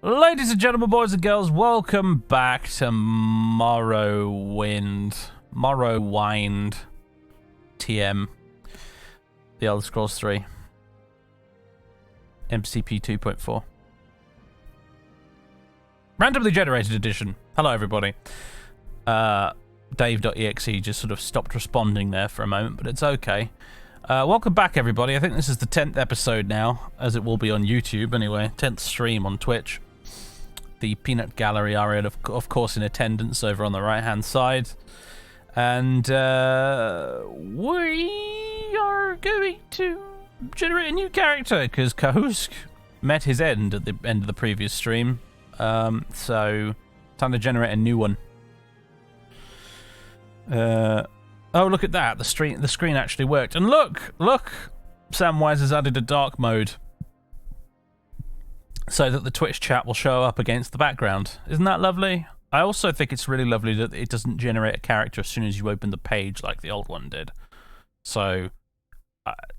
Ladies and gentlemen, boys and girls, welcome back to Morrowind, TM, The Elder Scrolls 3, MCP 2.4. Randomly generated edition. Hello, everybody. Dave.exe just sort of stopped responding there for a moment, but it's okay. Welcome back, everybody. I think this is the 10th episode now, as it will be on YouTube anyway. 10th stream on Twitch. The Peanut Gallery are, of course, in attendance over on the right-hand side. And we are going to generate a new character, because Kahusk met his end at the end of the previous stream. So, time to generate a new one. Oh, look at that. The screen actually worked. And look! Samwise has added a dark mode so that the Twitch chat will show up against the background. Isn't that lovely? I also think it's really lovely that it doesn't generate a character as soon as you open the page like the old one did. So,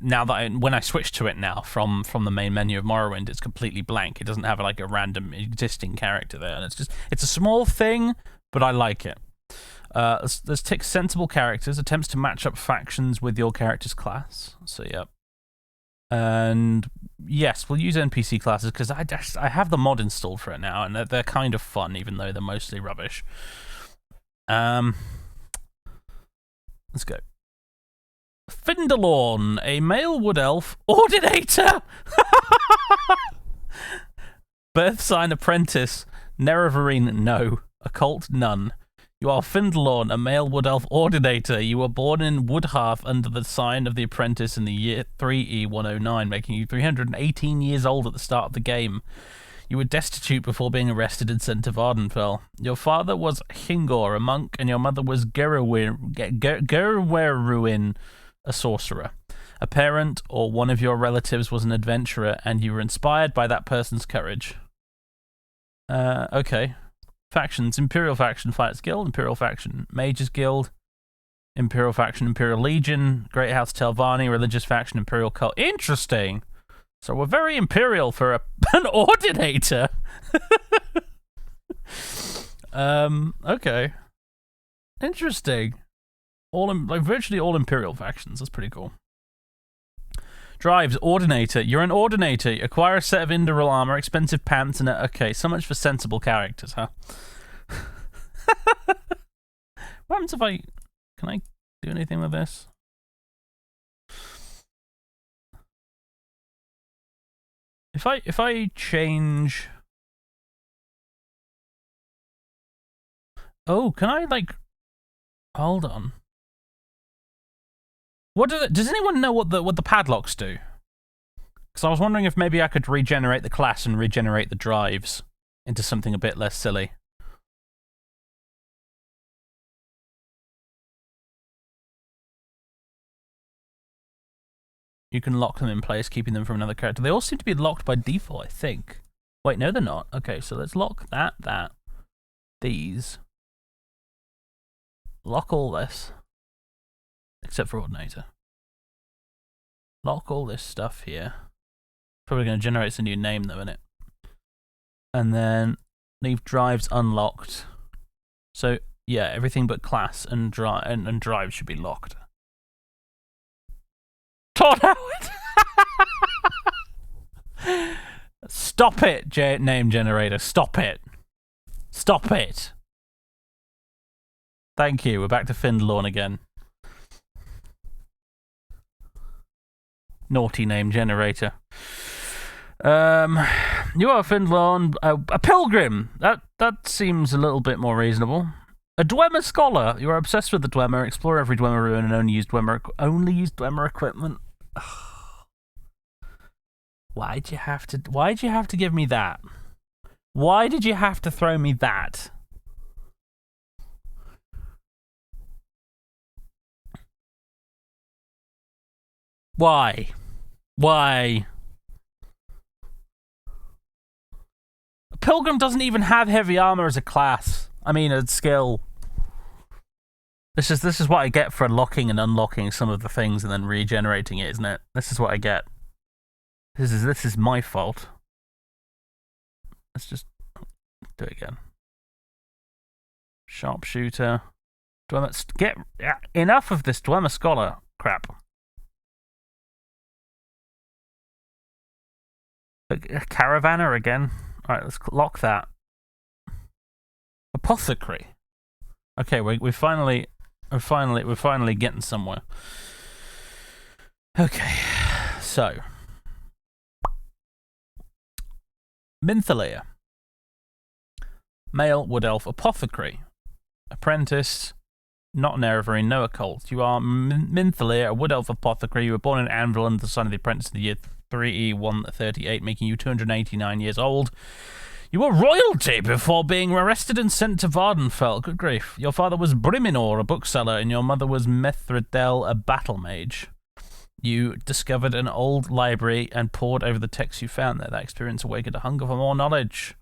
now that when I switch to it now from the main menu of Morrowind, it's completely blank. It doesn't have like a random existing character there. And it's a small thing, but I like it. Let's tick sensible characters, attempts to match up factions with your character's class. So, yep. And yes, we'll use NPC classes because I have the mod installed for it now, and they're kind of fun, even though they're mostly rubbish. Let's go. Findelorn, a male wood elf ordinator. Birth sign apprentice, Nerevarine no, occult none. You are Findelorn, a male wood elf ordinator. You were born in Woodhearth under the sign of the apprentice in the year 3E109, making you 318 years old at the start of the game. You were destitute before being arrested and sent to Vardenfell. Your father was Hingor, a monk, and your mother was Gerweruin, a sorcerer. A parent or one of your relatives was an adventurer, and you were inspired by that person's courage. Okay. Factions: Imperial faction, Fighters Guild; Imperial faction, Mages Guild; Imperial faction, Imperial Legion; Great House Telvanni; Religious faction, Imperial Cult. Interesting. So we're very Imperial for an ordinator. Okay. Interesting. Virtually all Imperial factions. That's pretty cool. Drives: Ordinator. You're an Ordinator. Acquire a set of Indoril armor, expensive pants, and okay, so much for sensible characters, huh? What happens if can I do anything with this? If I change... Oh, can I, hold on. Does anyone know what the padlocks do? Because I was wondering if maybe I could regenerate the class and regenerate the drives into something a bit less silly. You can lock them in place, keeping them from another character. They all seem to be locked by default, I think. Wait, no, they're not. Okay, so let's lock these. Lock all this. Except for Ordinator. Lock all this stuff here. Probably going to generate us a new name though, isn't it? And then leave drives unlocked. So yeah, everything but class and drive should be locked. Todd Howard! Stop it, name generator. Stop it. Stop it. Thank you. We're back to Findelorn again. Naughty name generator. You are Findelorn, a pilgrim. That seems a little bit more reasonable. A Dwemer scholar. You are obsessed with the Dwemer. Explore every Dwemer ruin and only use Dwemer equipment. Why'd you have to give me that? Why did you have to throw me that? Why? A pilgrim doesn't even have heavy armor as a class. I mean, a skill. This is what I get for unlocking and unlocking some of the things and then regenerating it, isn't it? This is what I get. This is my fault. Let's just Do it again. Sharpshooter. Get enough of this Dwemer Scholar crap. Caravaner again. Alright, let's lock that. Apothecary. Okay, we're finally getting somewhere. Okay, so Minthalayer. Male wood elf apothecary. Apprentice. Not an Erevarine, no occult. You are Minthalayer, a wood elf apothecary. You were born in Anvil under the sign of the Apprentice in the year 3E138, making you 289 years old. You were royalty before being arrested and sent to Vardenfell. Good grief. Your father was Briminor, a bookseller, and your mother was Methradel, a battle mage. You discovered an old library and pored over the texts you found there. That experience awakened a hunger for more knowledge.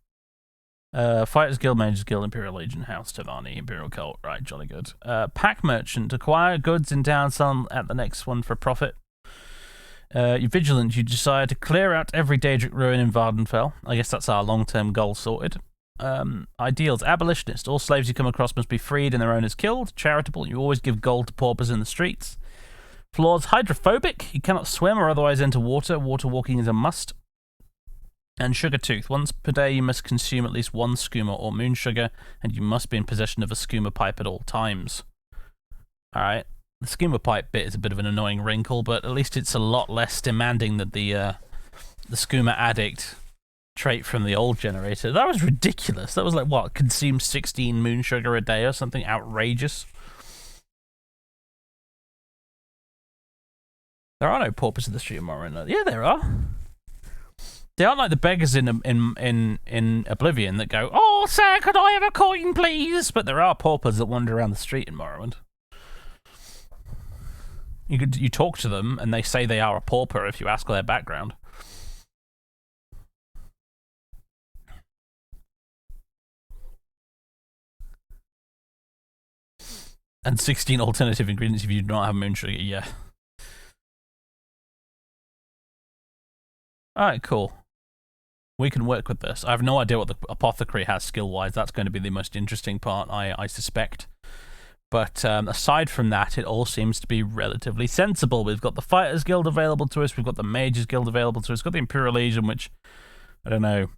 Fighters Guild, Mages Guild, Imperial Legion, House Tavani, Imperial Cult. Right, jolly good. Pack Merchant. Acquire goods in town, sell them at the next one for profit. You're vigilant. You desire to clear out every Daedric ruin in Vardenfell. I guess that's our long-term goal sorted. Ideals. Abolitionist. All slaves you come across must be freed and their owners killed. Charitable. You always give gold to paupers in the streets. Flaws. Hydrophobic. You cannot swim or otherwise enter water. Water walking is a must. And Sugar Tooth. Once per day you must consume at least one skooma or moon sugar, and you must be in possession of a skooma pipe at all times. Alright. The skooma pipe bit is a bit of an annoying wrinkle, but at least it's a lot less demanding than the skooma addict trait from the old generator. That was ridiculous. That was like, what, consume 16 moon sugar a day or something outrageous? There are no paupers in the street of Morrowind. Yeah, there are. They aren't like the beggars in Oblivion that go, "Oh, sir, could I have a coin, please?" But there are paupers that wander around the street in Morrowind. You talk to them, and they say they are a pauper if you ask their background. And 16 alternative ingredients if you do not have moon sugar, yeah. Alright, cool. We can work with this. I have no idea what the apothecary has skill-wise. That's going to be the most interesting part, I suspect. But aside from that, it all seems to be relatively sensible. We've got the Fighters Guild available to us. We've got the Mages Guild available to us. We've got the Imperial Legion, which, I don't know.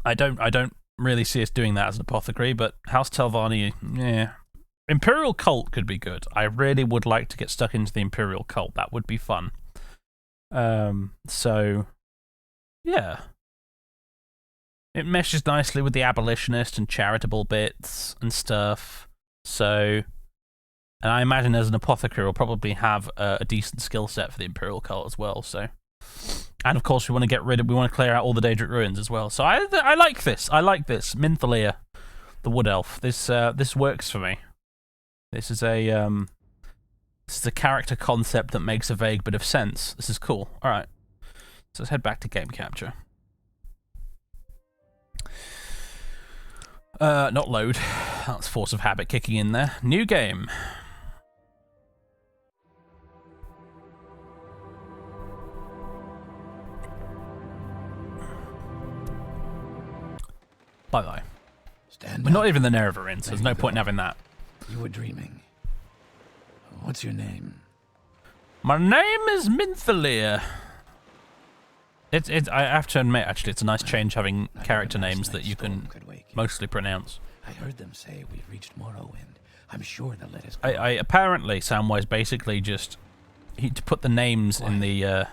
I don't really see us doing that as an apothecary, but House Telvanni, yeah. Imperial Cult could be good. I really would like to get stuck into the Imperial Cult. That would be fun. So, yeah. It meshes nicely with the abolitionist and charitable bits and stuff. So, and I imagine as an apothecary, we'll probably have a decent skill set for the Imperial Cult as well. So, and of course, we want to clear out all the Daedric ruins as well. So I like this. I like this. Minthalayer, the Wood Elf. This works for me. This is a character concept that makes a vague bit of sense. This is cool. All right. So let's head back to game capture. Not load. That's force of habit kicking in there. New game. Bye-bye. We're not even the Nerevarine, so there's no point in having that. You were dreaming. What's your name? My name is Minthalayer. I have to admit, actually, it's a nice change having character names that you can mostly pronounce. I heard them say we've reached Morrowind. I'm sure they'll let us go. I apparently, Samwise basically just to put the names in the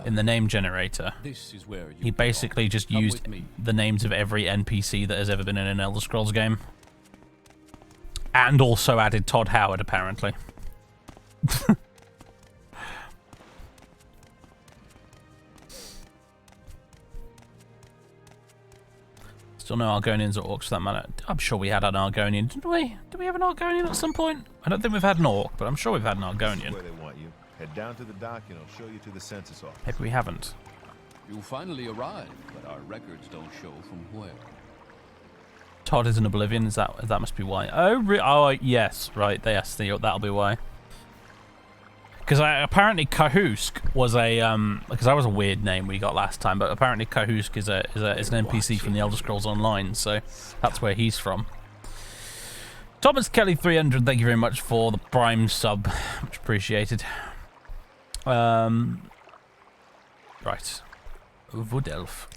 name generator. This is where he basically just used the names of every NPC that has ever been in an Elder Scrolls game, and also added Todd Howard apparently. Still no Argonians or orcs for that matter. I'm sure we had an Argonian, didn't we? Did we have an Argonian at some point? I don't think we've had an orc, but I'm sure we've had an Argonian. Where they want you. Head down to the dock and I'll show you to the census office. Maybe we haven't. You finally arrived, but our records don't show from where. Todd is in Oblivion. That must be why? Oh, yes, right. Yes, that'll be why. Because apparently Kahusk was a because that was a weird name we got last time, but apparently Kahusk is an NPC from the Elder Scrolls Online, so that's where he's from. Thomas Kelly 300, thank you very much for the Prime sub, much appreciated. Right, Wood Elf.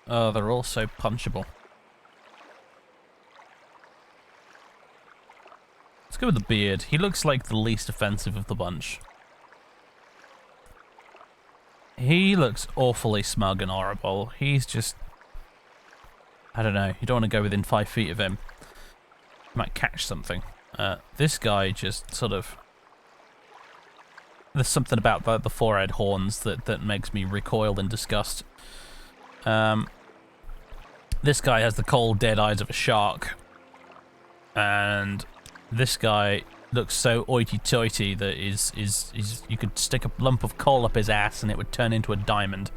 Oh, they're all so punchable. Let's go with the beard. He looks like the least offensive of the bunch. He looks awfully smug and horrible. He's just... I don't know. You don't want to go within 5 feet of him. You might catch something. This guy just sort of... There's something about the forehead horns that makes me recoil in disgust. This guy has the cold, dead eyes of a shark. And this guy looks so hoity-toity that is you could stick a lump of coal up his ass and it would turn into a diamond.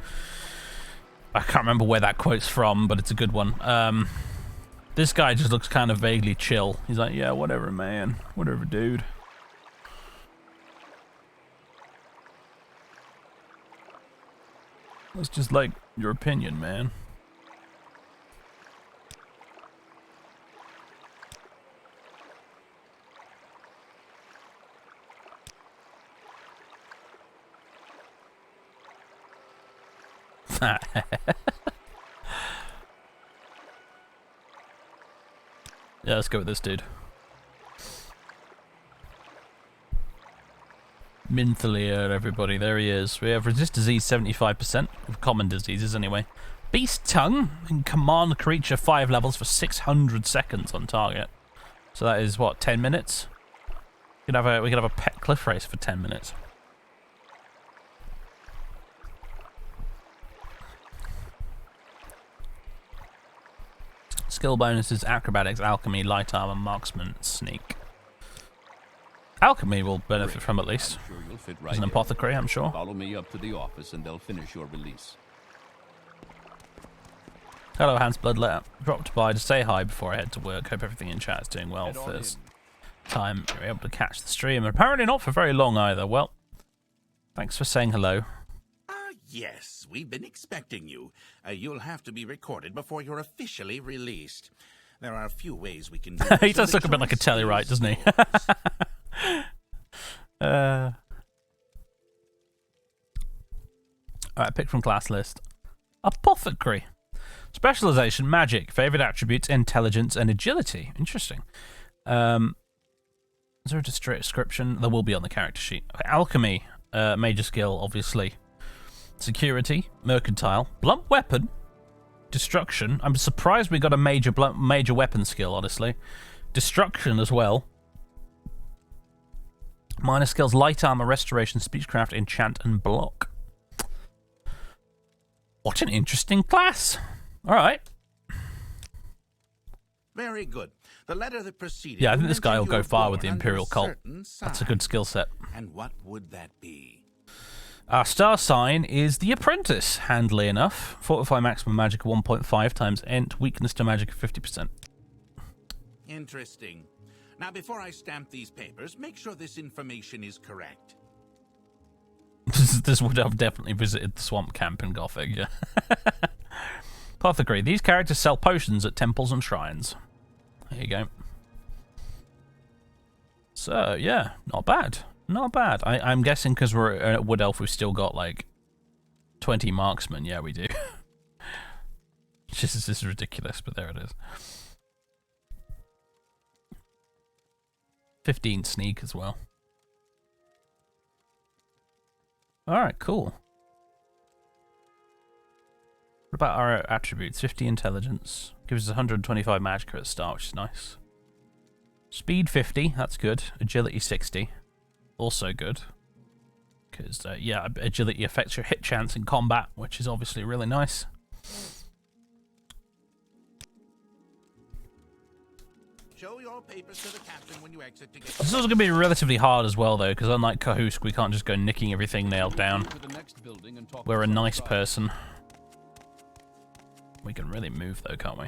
I can't remember where that quote's from, but it's a good one. This guy just looks kind of vaguely chill. He's like, yeah, whatever, man. Whatever, dude. That's just like your opinion, man. Yeah, let's go with this dude. Minthalier, everybody. There he is. We have resist disease 75%, of common diseases anyway. Beast Tongue, and command creature 5 levels for 600 seconds on target. So that is, what, 10 minutes? We could have a pet cliff race for 10 minutes. Skill bonuses, acrobatics, alchemy, light armor, marksman, sneak. Alchemy will benefit from at least. Sure you'll fit right As an in. apothecary, I'm sure. Follow me up to the office and they'll finish your release. Hello, Hans Bloodlet. Dropped by to say hi before I head to work. Hope everything in chat is doing well. First time you're able to catch the stream. And apparently not for very long either. Well, thanks for saying hello. Yes, we've been expecting you. You'll have to be recorded before you're officially released. There are a few ways we can do this. He does look a bit like a Telluride, doesn't he? Alright, pick from class list. Apothecary. Specialization, magic. Favorite attributes, intelligence and agility. Interesting. Is there a description? There will be on the character sheet. Alchemy. Major skill, obviously. Security, mercantile, blunt weapon, destruction. I'm surprised we got a major weapon skill, honestly. Destruction as well. Minor skills, light armor, restoration, speechcraft, enchant, and block. What an interesting class. All right. Very good. The letter that preceded. Yeah, I think this guy will mentioned go you were far with born the under Imperial cult. certain That's a good sign. skill set. And what would that be? Our star sign is the Apprentice, handily enough. Fortify maximum magic 1.5 times ent, weakness to magic 50%. Interesting. Now, before I stamp these papers, make sure this information is correct. This would have definitely visited the swamp camp in Gothic, yeah. Apothecary. These characters sell potions at temples and shrines. There you go. So, yeah, not bad. Not bad. I'm guessing because we're at Wood Elf, we've still got like 20 marksmen. Yeah, we do. This is ridiculous, but there it is. 15 sneak as well. Alright, cool. What about our attributes? 50 intelligence. Gives us 125 magic at the start, which is nice. Speed 50, that's good. Agility 60. Also good. Because, yeah, agility affects your hit chance in combat, which is obviously really nice. Show your papers to the captain when you exit to get. This is also going to be relatively hard as well, though, because unlike Kahusk, we can't just go nicking everything nailed down. To the next building and talk We're a to nice some person. We can really move though, can't we?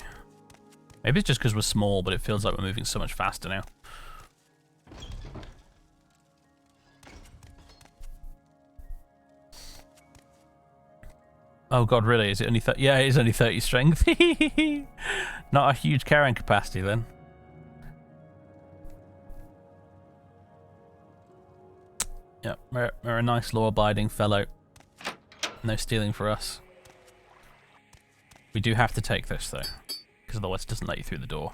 Maybe it's just because we're small, but it feels like we're moving so much faster now. Oh god, really? Is it only 30? Yeah, it is only 30 strength. Not a huge carrying capacity then. Yep, we're a nice law-abiding fellow. No stealing for us. We do have to take this though, because otherwise it doesn't let you through the door.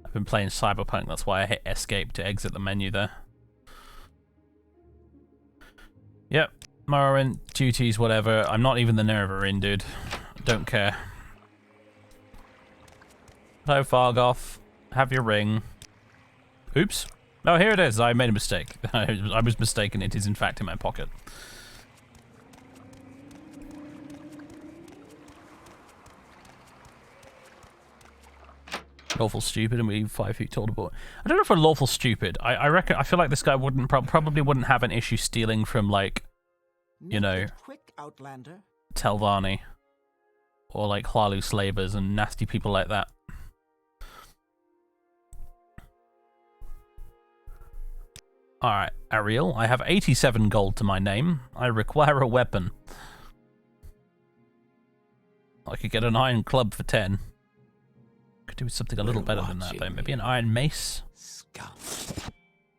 I've been playing Cyberpunk, that's why I hit escape to exit the menu there. Yep, Morrowind, duties, whatever. I'm not even the Nervarin, dude. Don't care. Hello, Fargoth. Have your ring. Oops. Oh, here it is. I made a mistake. I was mistaken. It is, in fact, in my pocket. Lawful stupid, and we 5 feet tall to board. I don't know if we're lawful stupid. I reckon. I feel like this guy wouldn't probably wouldn't have an issue stealing from, like, you know, quick, Outlander. Telvanni or like Hlalu slavers and nasty people like that. Alright, Ariel, I have 87 gold to my name. I require a weapon. I could get an iron club for 10. Could do something a little better than that, though. Maybe an iron mace.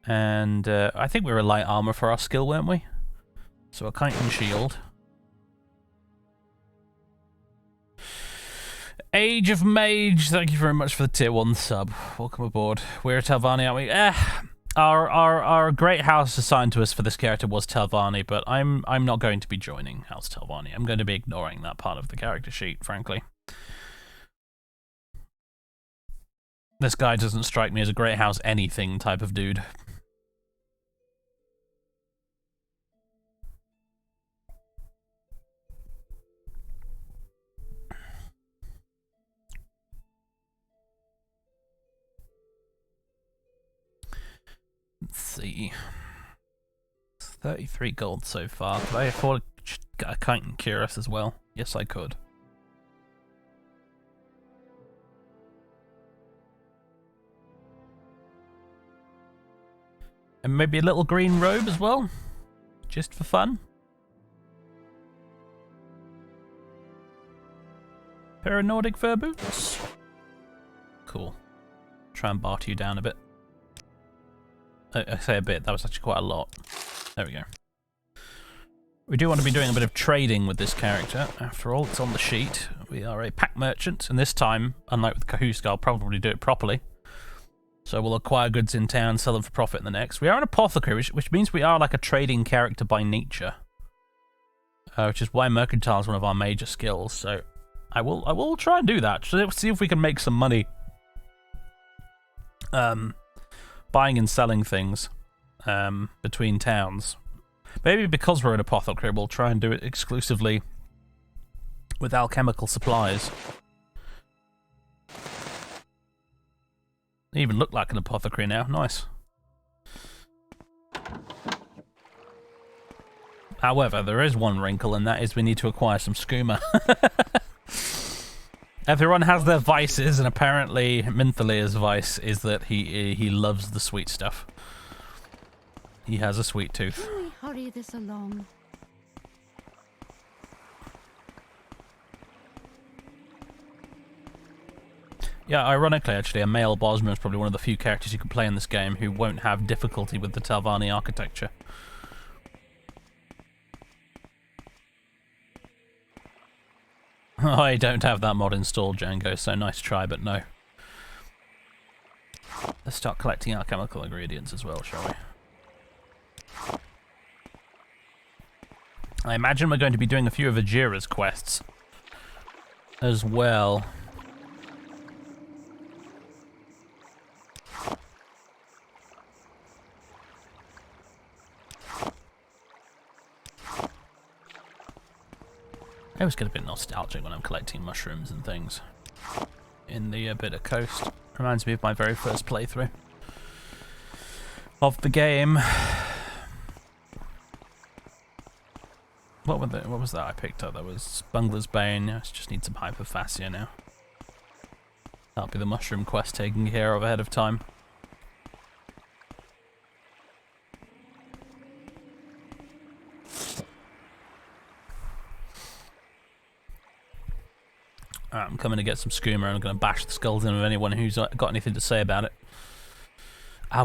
And I think we were light armor for our skill, weren't we? So a chitin shield. Age of Mage, thank you very much for the tier 1 sub. Welcome aboard. We're Telvanni, aren't we? Our great house assigned to us for this character was Telvanni, but I'm not going to be joining House Telvanni. I'm going to be ignoring that part of the character sheet, frankly. This guy doesn't strike me as a great house anything type of dude. Let's see. 33 gold so far. Could I afford a chitin cuirass as well? Yes, I could. And maybe a little green robe as well? Just for fun? Pair of Nordic fur boots? Cool. Try and barter you down a bit. I say a bit, that was actually quite a lot. There we go. We do want to be doing a bit of trading with this character. After all, it's on the sheet. We are a pack merchant, and this time, unlike with Kahuska, I'll probably do it properly. So we'll acquire goods in town, sell them for profit in the next. We are an apothecary, which means we are like a trading character by nature. Which is why mercantile is one of our major skills, so I will try and do that. So let's see if we can make some money. Buying and selling things between towns. Maybe because we're an apothecary, we'll try and do it exclusively with alchemical supplies. They even look like an apothecary now. Nice. However, there is one wrinkle, and that is we need to acquire some skooma. Everyone has their vices, and apparently Minthaleer's vice is that he loves the sweet stuff. He has a sweet tooth. Can we hurry this along? Yeah, ironically, actually, a male Bosmer is probably one of the few characters you can play in this game who won't have difficulty with the Telvanni architecture. I don't have that mod installed, Django, so nice try, but no. Let's start collecting our chemical ingredients as well, shall we? I imagine we're going to be doing a few of Ajira's quests as well. I always get a bit nostalgic when I'm collecting mushrooms and things in the Bitter Coast. Reminds me of my very first playthrough of the game. What was that I picked up? That was Bungler's Bane. I just need some hyperphasia now. That'll be the mushroom quest taken care of ahead of time. Alright, I'm coming to get some skooma and I'm going to bash the skulls in of anyone who's got anything to say about it.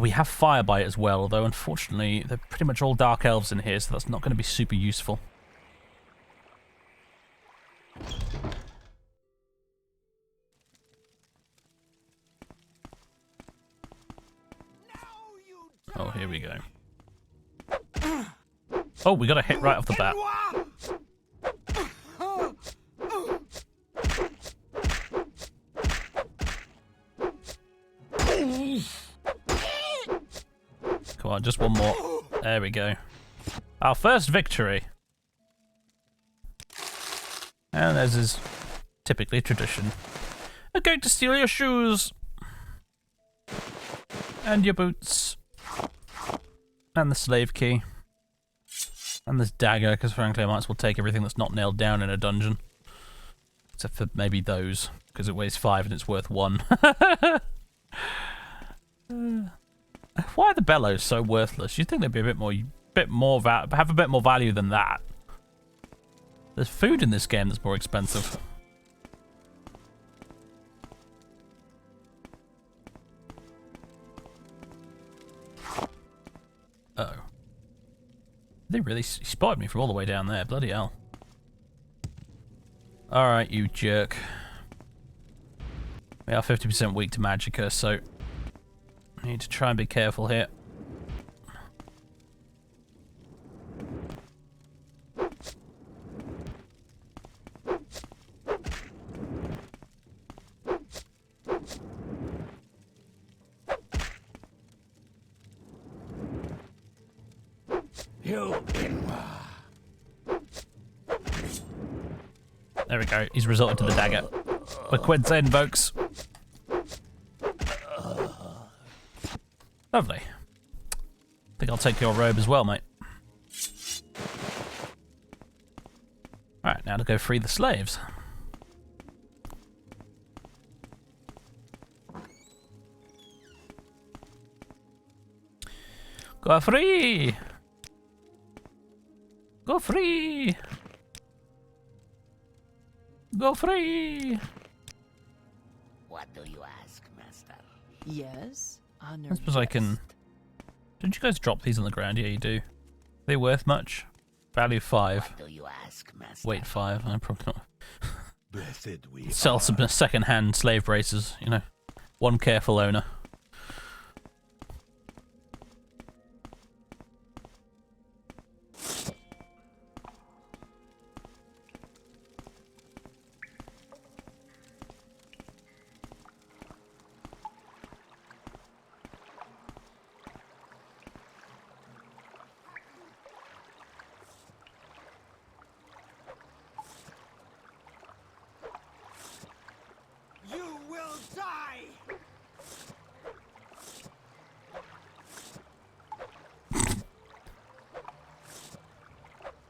We have Firebite as well, although unfortunately they're pretty much all dark elves in here, so that's not going to be super useful. Oh, here we go. Oh, we got a hit right off the bat. Come on, just one more. There we go. Our first victory. And as is typically tradition. I'm going to steal your shoes. And your boots. And the slave key. And this dagger, because frankly I might as well take everything that's not nailed down in a dungeon. Except for maybe those, because it weighs 5 and it's worth 1. Why are the bellows so worthless? You'd think they'd be have a bit more value than that. There's food in this game that's more expensive. Uh-oh. They really spotted me from all the way down there. Bloody hell. Alright, you jerk. We are 50% weak to magicka, so I need to try and be careful here. There we go. He's resorted to the dagger. We're quids in, folks. Lovely. I think I'll take your robe as well, mate. Alright, now to go free the slaves. Go free! Go free! Go free! What do you ask, master? Yes, honor. I suppose I can... Didn't you guys drop these on the ground? Yeah, you do. Are they worth much? Value 5. What do you ask, master? Weight 5. I'm probably not... Blessed we Sell some second-hand slave braces, you know. One careful owner.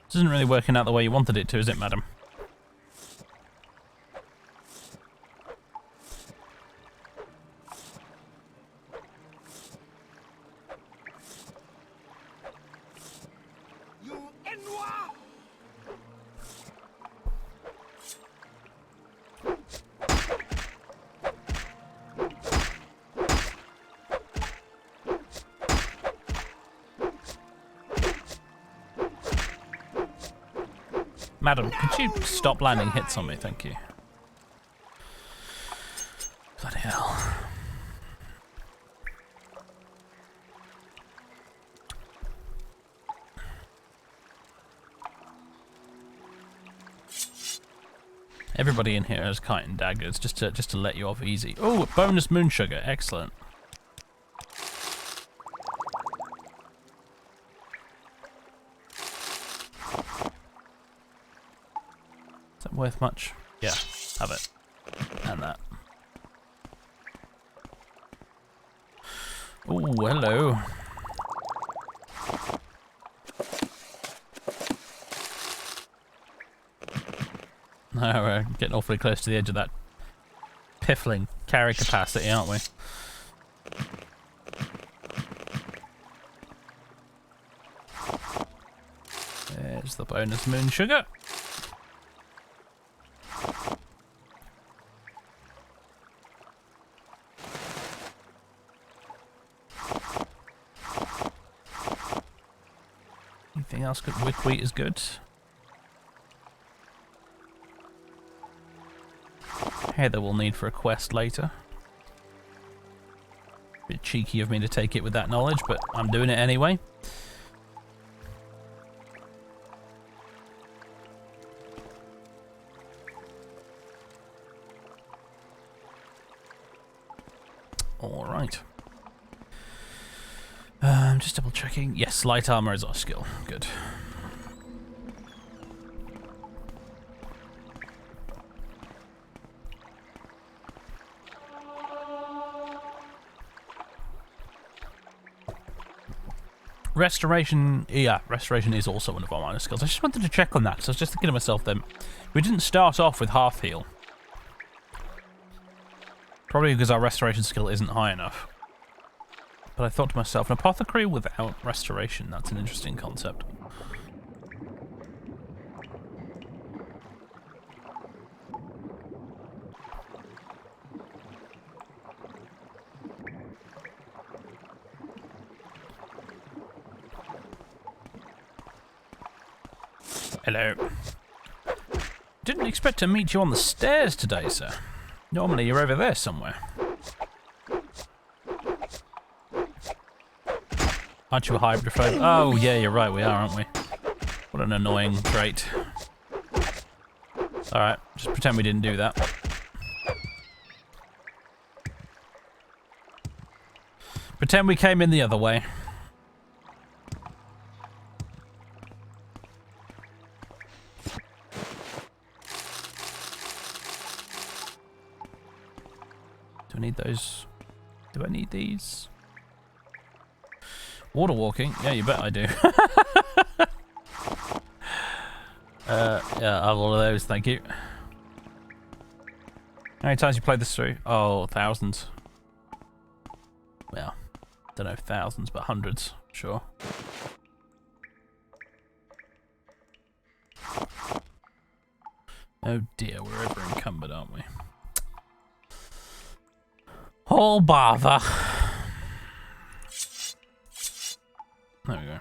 This isn't really working out the way you wanted it to, is it, madam? Madam, could you stop landing hits on me, thank you. Bloody hell. Everybody in here has kite and daggers, just to let you off easy. Oh, bonus moon sugar, excellent. Worth much? Yeah, have it. And that. Oh, hello. Getting awfully close to the edge of that piffling carry capacity, aren't we? There's the bonus moon sugar. Anything else good? Wick wheat is good. Heather will need for a quest later. Bit cheeky of me to take it with that knowledge, but I'm doing it anyway. Alright. Just double checking. Yes, light armor is our skill. Good. Restoration, yeah, restoration is also one of our minor skills. I just wanted to check on that, because I was just thinking to myself then, we didn't start off with half heal. Probably because our restoration skill isn't high enough. But I thought to myself, an apothecary without restoration, that's an interesting concept. Hello. Didn't expect to meet you on the stairs today, sir. Normally you're over there somewhere. Aren't you a hybridophobe? Oh, yeah, you're right, we are, aren't we? What an annoying trait. Alright, just pretend we didn't do that. Pretend we came in the other way. Do I need those? Do I need these? Water walking? Yeah, you bet I do. Yeah, I have all of those, thank you. How many times you played this through? Oh, thousands. Well, don't know if thousands, but hundreds, sure. Oh dear, we're over encumbered, aren't we? Oh, bother. There we go.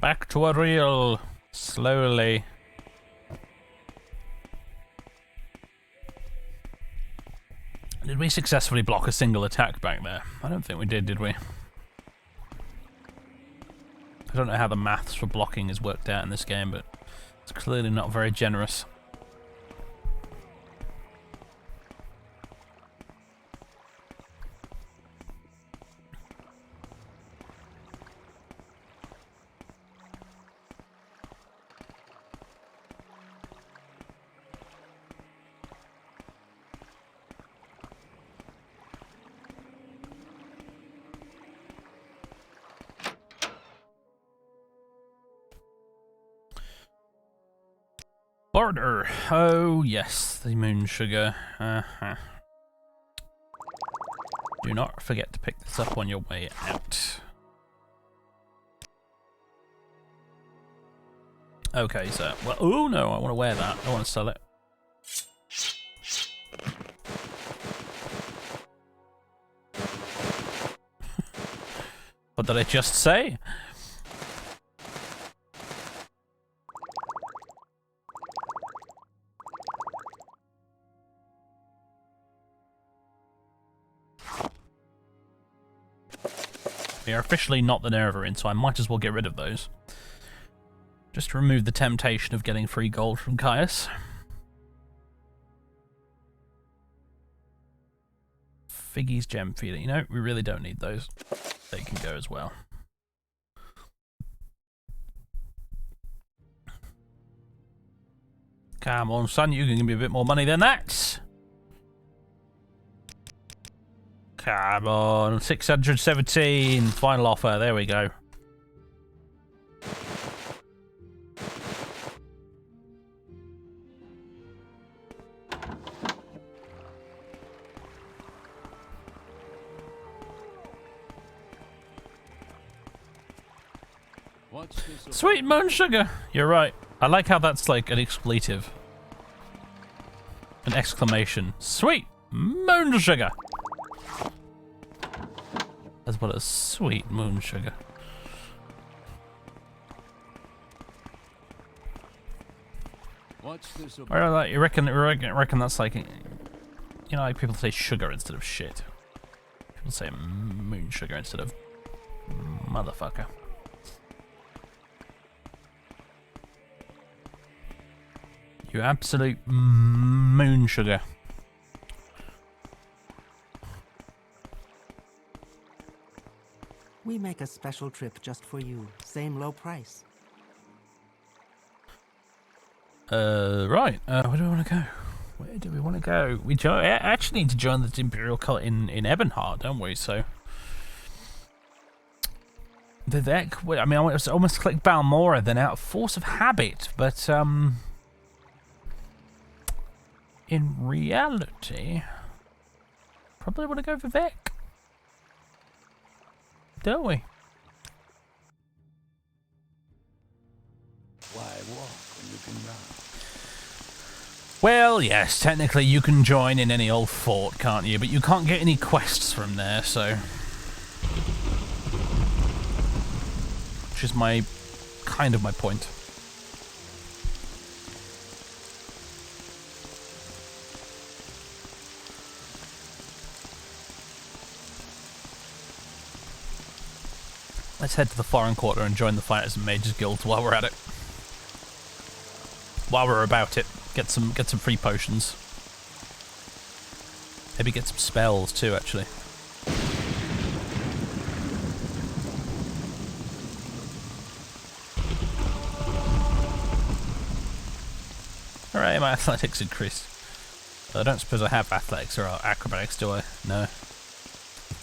Back to a reel, slowly. Did we successfully block a single attack back there? I don't think we did we? I don't know how the maths for blocking is worked out in this game, but it's clearly not very generous. Border. Oh, yes, the moon sugar. Do not forget to pick this up on your way out. Okay, so, well, oh no, I want to wear that. I want to sell it. What did I just say? We are officially not the Nervarin, so I might as well get rid of those. Just to remove the temptation of getting free gold from Caius. Figgy's gem feeder. You know, we really don't need those. They can go as well. Come on, son, you can give me a bit more money than that. Come on, 617. Final offer. There we go. Sweet moon sugar. You're right. I like how that's like an expletive. An exclamation. Sweet moon sugar. As well as sweet moon sugar. Or like, you reckon that's like, you know, like people say sugar instead of shit. People say moon sugar instead of motherfucker. You absolute moon sugar. We make a special trip just for you. Same low price. Right. Where do we want to go? Where do we want to go? We actually need to join the Imperial cult in Ebonheart, don't we? So the deck. I mean, I almost click Balmora then out of force of habit, but in reality, probably want to go Vivek. Don't we? Why walk when you can run? Well, yes, technically you can join in any old fort, can't you? But you can't get any quests from there, so... Which is my... kind of my point. Let's head to the Foreign Quarter and join the Fighters and Mages Guild while we're at it. While we're about it, get some free potions. Maybe get some spells too, actually. Hooray, my athletics increased. I don't suppose I have athletics or acrobatics, do I? No.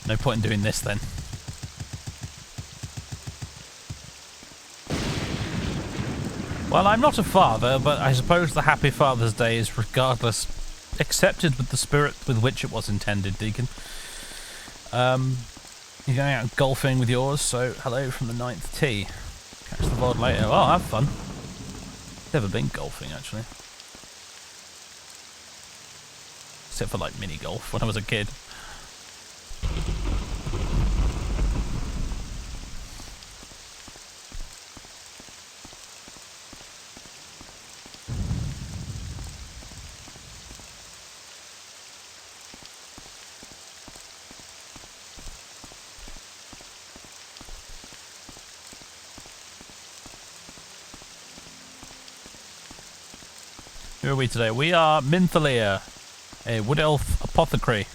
No point in doing this then. Well, I'm not a father, but I suppose the Happy Father's Day is regardless accepted with the spirit with which it was intended, Deacon. You're going out golfing with yours, so hello from the 9th tee. Catch the VOD later. Oh, have fun. Never been golfing, actually. Except for, like, mini golf when I was a kid. Who are we today? We are Minthalia, a wood elf apothecary.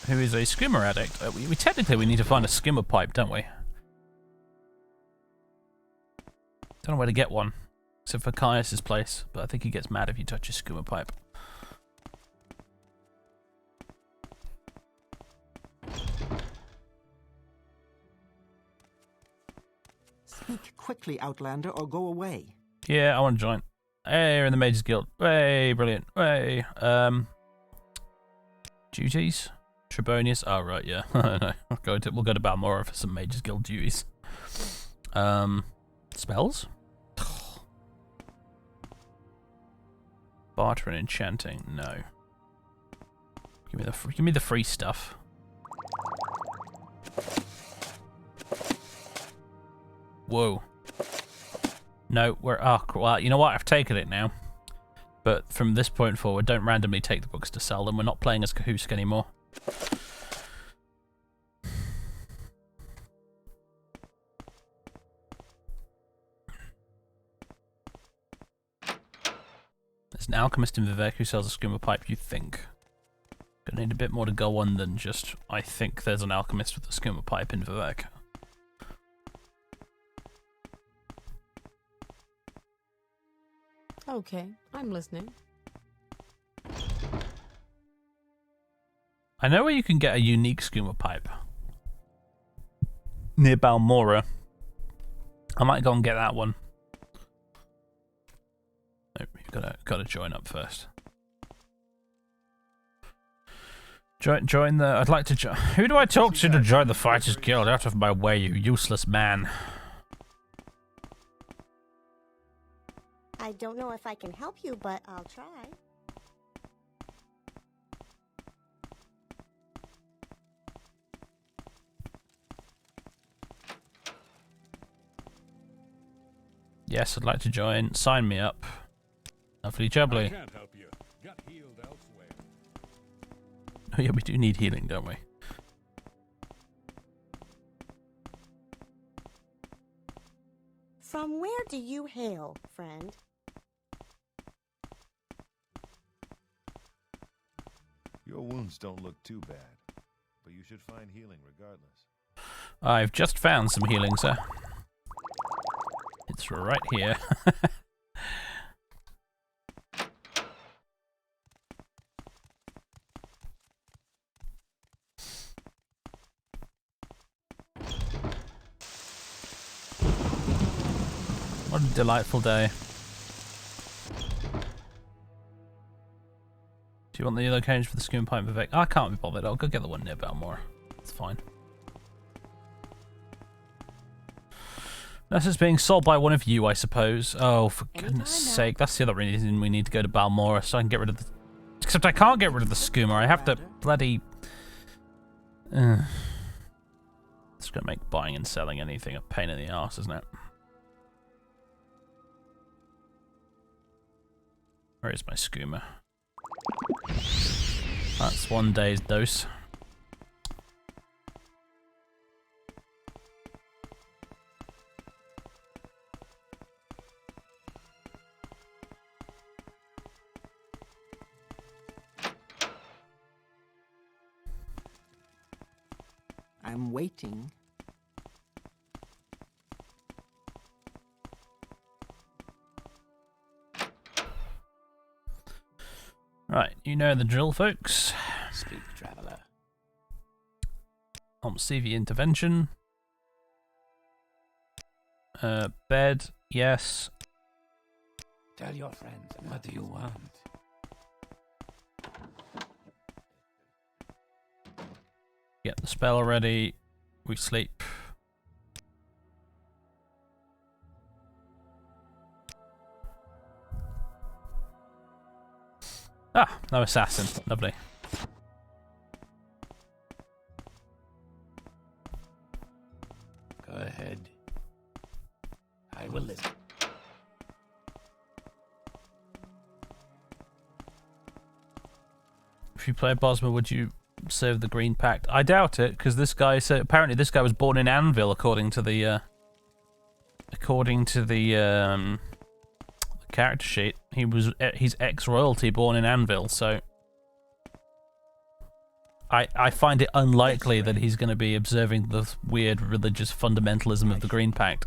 Who is a skimmer addict. We technically need to find a skimmer pipe, don't we? Don't know where to get one, except for Caius's place, but I think he gets mad if you touch his skimmer pipe. Speak quickly, Outlander, or go away. Yeah, I want to join. Hey, we're in the Mages Guild. Hey, brilliant. Hey, duties? Trebonius? Oh, right, yeah. No, we'll go to Balmora for some Mages Guild duties. Spells? Barter and enchanting? No. Give me the free stuff. Whoa. No, well, you know what? I've taken it now. But from this point forward, don't randomly take the books to sell them. We're not playing as Cahusk anymore. There's an alchemist in Vivek who sells a skooma pipe, you think? Gonna need a bit more to go on than just, I think there's an alchemist with a skooma pipe in Vivek. Okay, I'm listening. I know where you can get a unique skooma pipe. Near Balmora. I might go and get that one. Nope, you've gotta join up first. Join the... I'd like to join... Who do I talk to join the Fighters Guild? Out of my way, you useless man. I don't know if I can help you, but I'll try. Yes, I'd like to join. Sign me up. Lovely jubbly. I can't help you. Got healed elsewhere. Oh yeah, we do need healing, don't we? From where do you hail, friend? Your wounds don't look too bad, but you should find healing regardless. I've just found some healing, sir. It's right here. What a delightful day. Do you want the location for the skooma pipe, Vivek? I can't be bothered. I'll go get the one near Balmora. It's fine. This is being sold by one of you, I suppose. Oh, for goodness sake. That's the other reason we need to go to Balmora, so I can get rid of the... Except I can't get rid of the skooma. I have to bloody... It's going to make buying and selling anything a pain in the arse, isn't it? Where is my skooma? That's one day's dose. I'm waiting. Right, you know the drill, folks. Speak, traveler. CV intervention. Bed, yes. Tell your friends, what do you want? Get the spell ready. We sleep. Ah, no assassin. Lovely. Go ahead. I will listen. If you play Bosma, would you serve the Green Pact? I doubt it, because this guy said apparently this guy was born in Anvil, according to the character sheet. He's ex-royalty, born in Anvil, so I find it unlikely that he's going to be observing the weird religious fundamentalism of the Green Pact.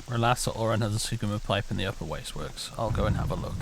Relassa Oran has a Skooma pipe in the upper wasteworks. I'll go and have a look.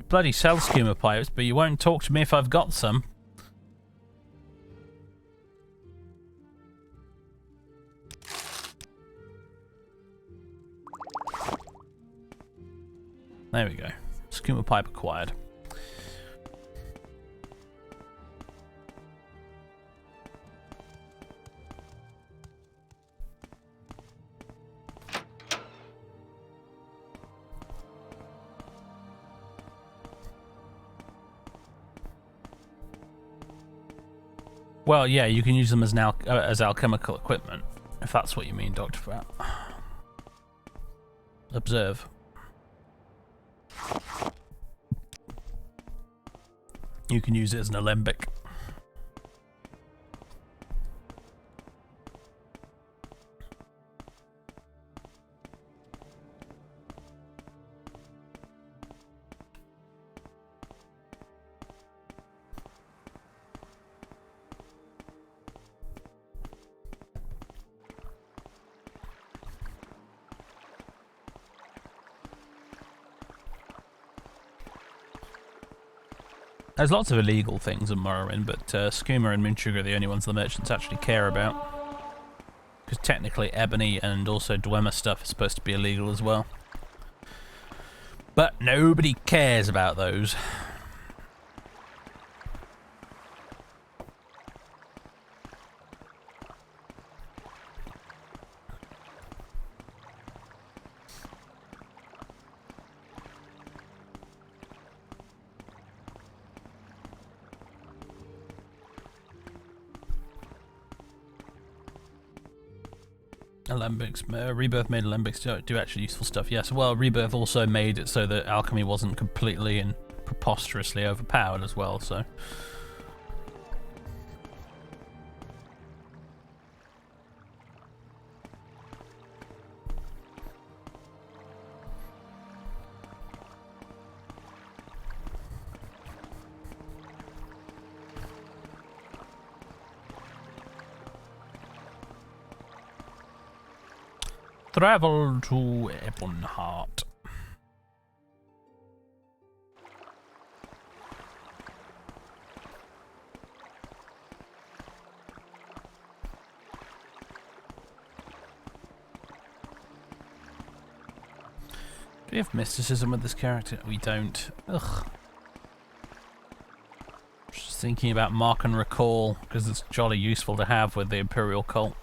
Bloody sell Skooma pipes, but you won't talk to me if I've got some. There we go. Skooma pipe acquired. Well, yeah, you can use them as as alchemical equipment, if that's what you mean, Dr. Fat. Observe. You can use it as an alembic. There's lots of illegal things in Morrowind, but Skooma and Moonsugar are the only ones the merchants actually care about. Because technically ebony and also Dwemer stuff is supposed to be illegal as well. But nobody cares about those. Alembics, Rebirth made alembics do actually useful stuff. Yes, well, Rebirth also made it so that alchemy wasn't completely and preposterously overpowered as well, so... Travel to Ebonheart. Do we have mysticism with this character? We don't. Ugh. Just thinking about Mark and Recall, because it's jolly useful to have with the Imperial cult.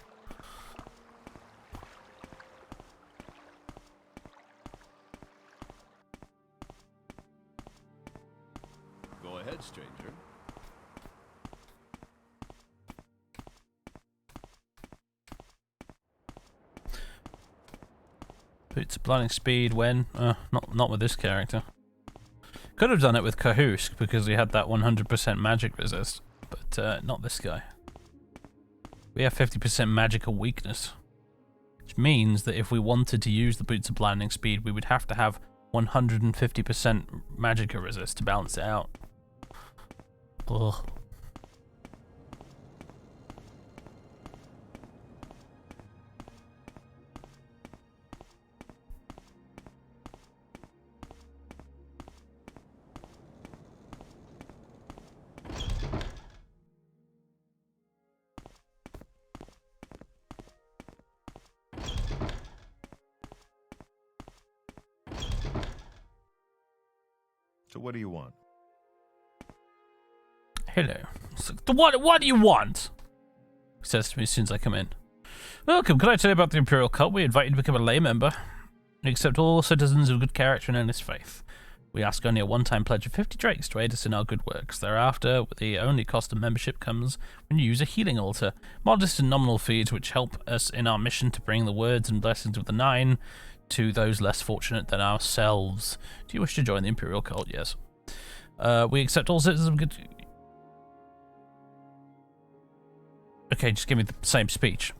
Stranger. Boots of blinding speed when? Not with this character. Could have done it with Kahusk because he had that 100% magic resist, but not this guy. We have 50% magical weakness, which means that if we wanted to use the boots of blinding speed, we would have to have 150% magica resist to balance it out. Ugh. So what do you want? Hello. What do you want? He says to me as soon as I come in. Welcome, can I tell you about the Imperial cult? We invite you to become a lay member. We accept all citizens of good character and earnest faith. We ask only a one-time pledge of 50 drakes to aid us in our good works. Thereafter, the only cost of membership comes when you use a healing altar. Modest and nominal fees which help us in our mission to bring the words and blessings of the Nine to those less fortunate than ourselves. Do you wish to join the Imperial cult? Yes. We accept all citizens of good... Okay, just give me the same speech.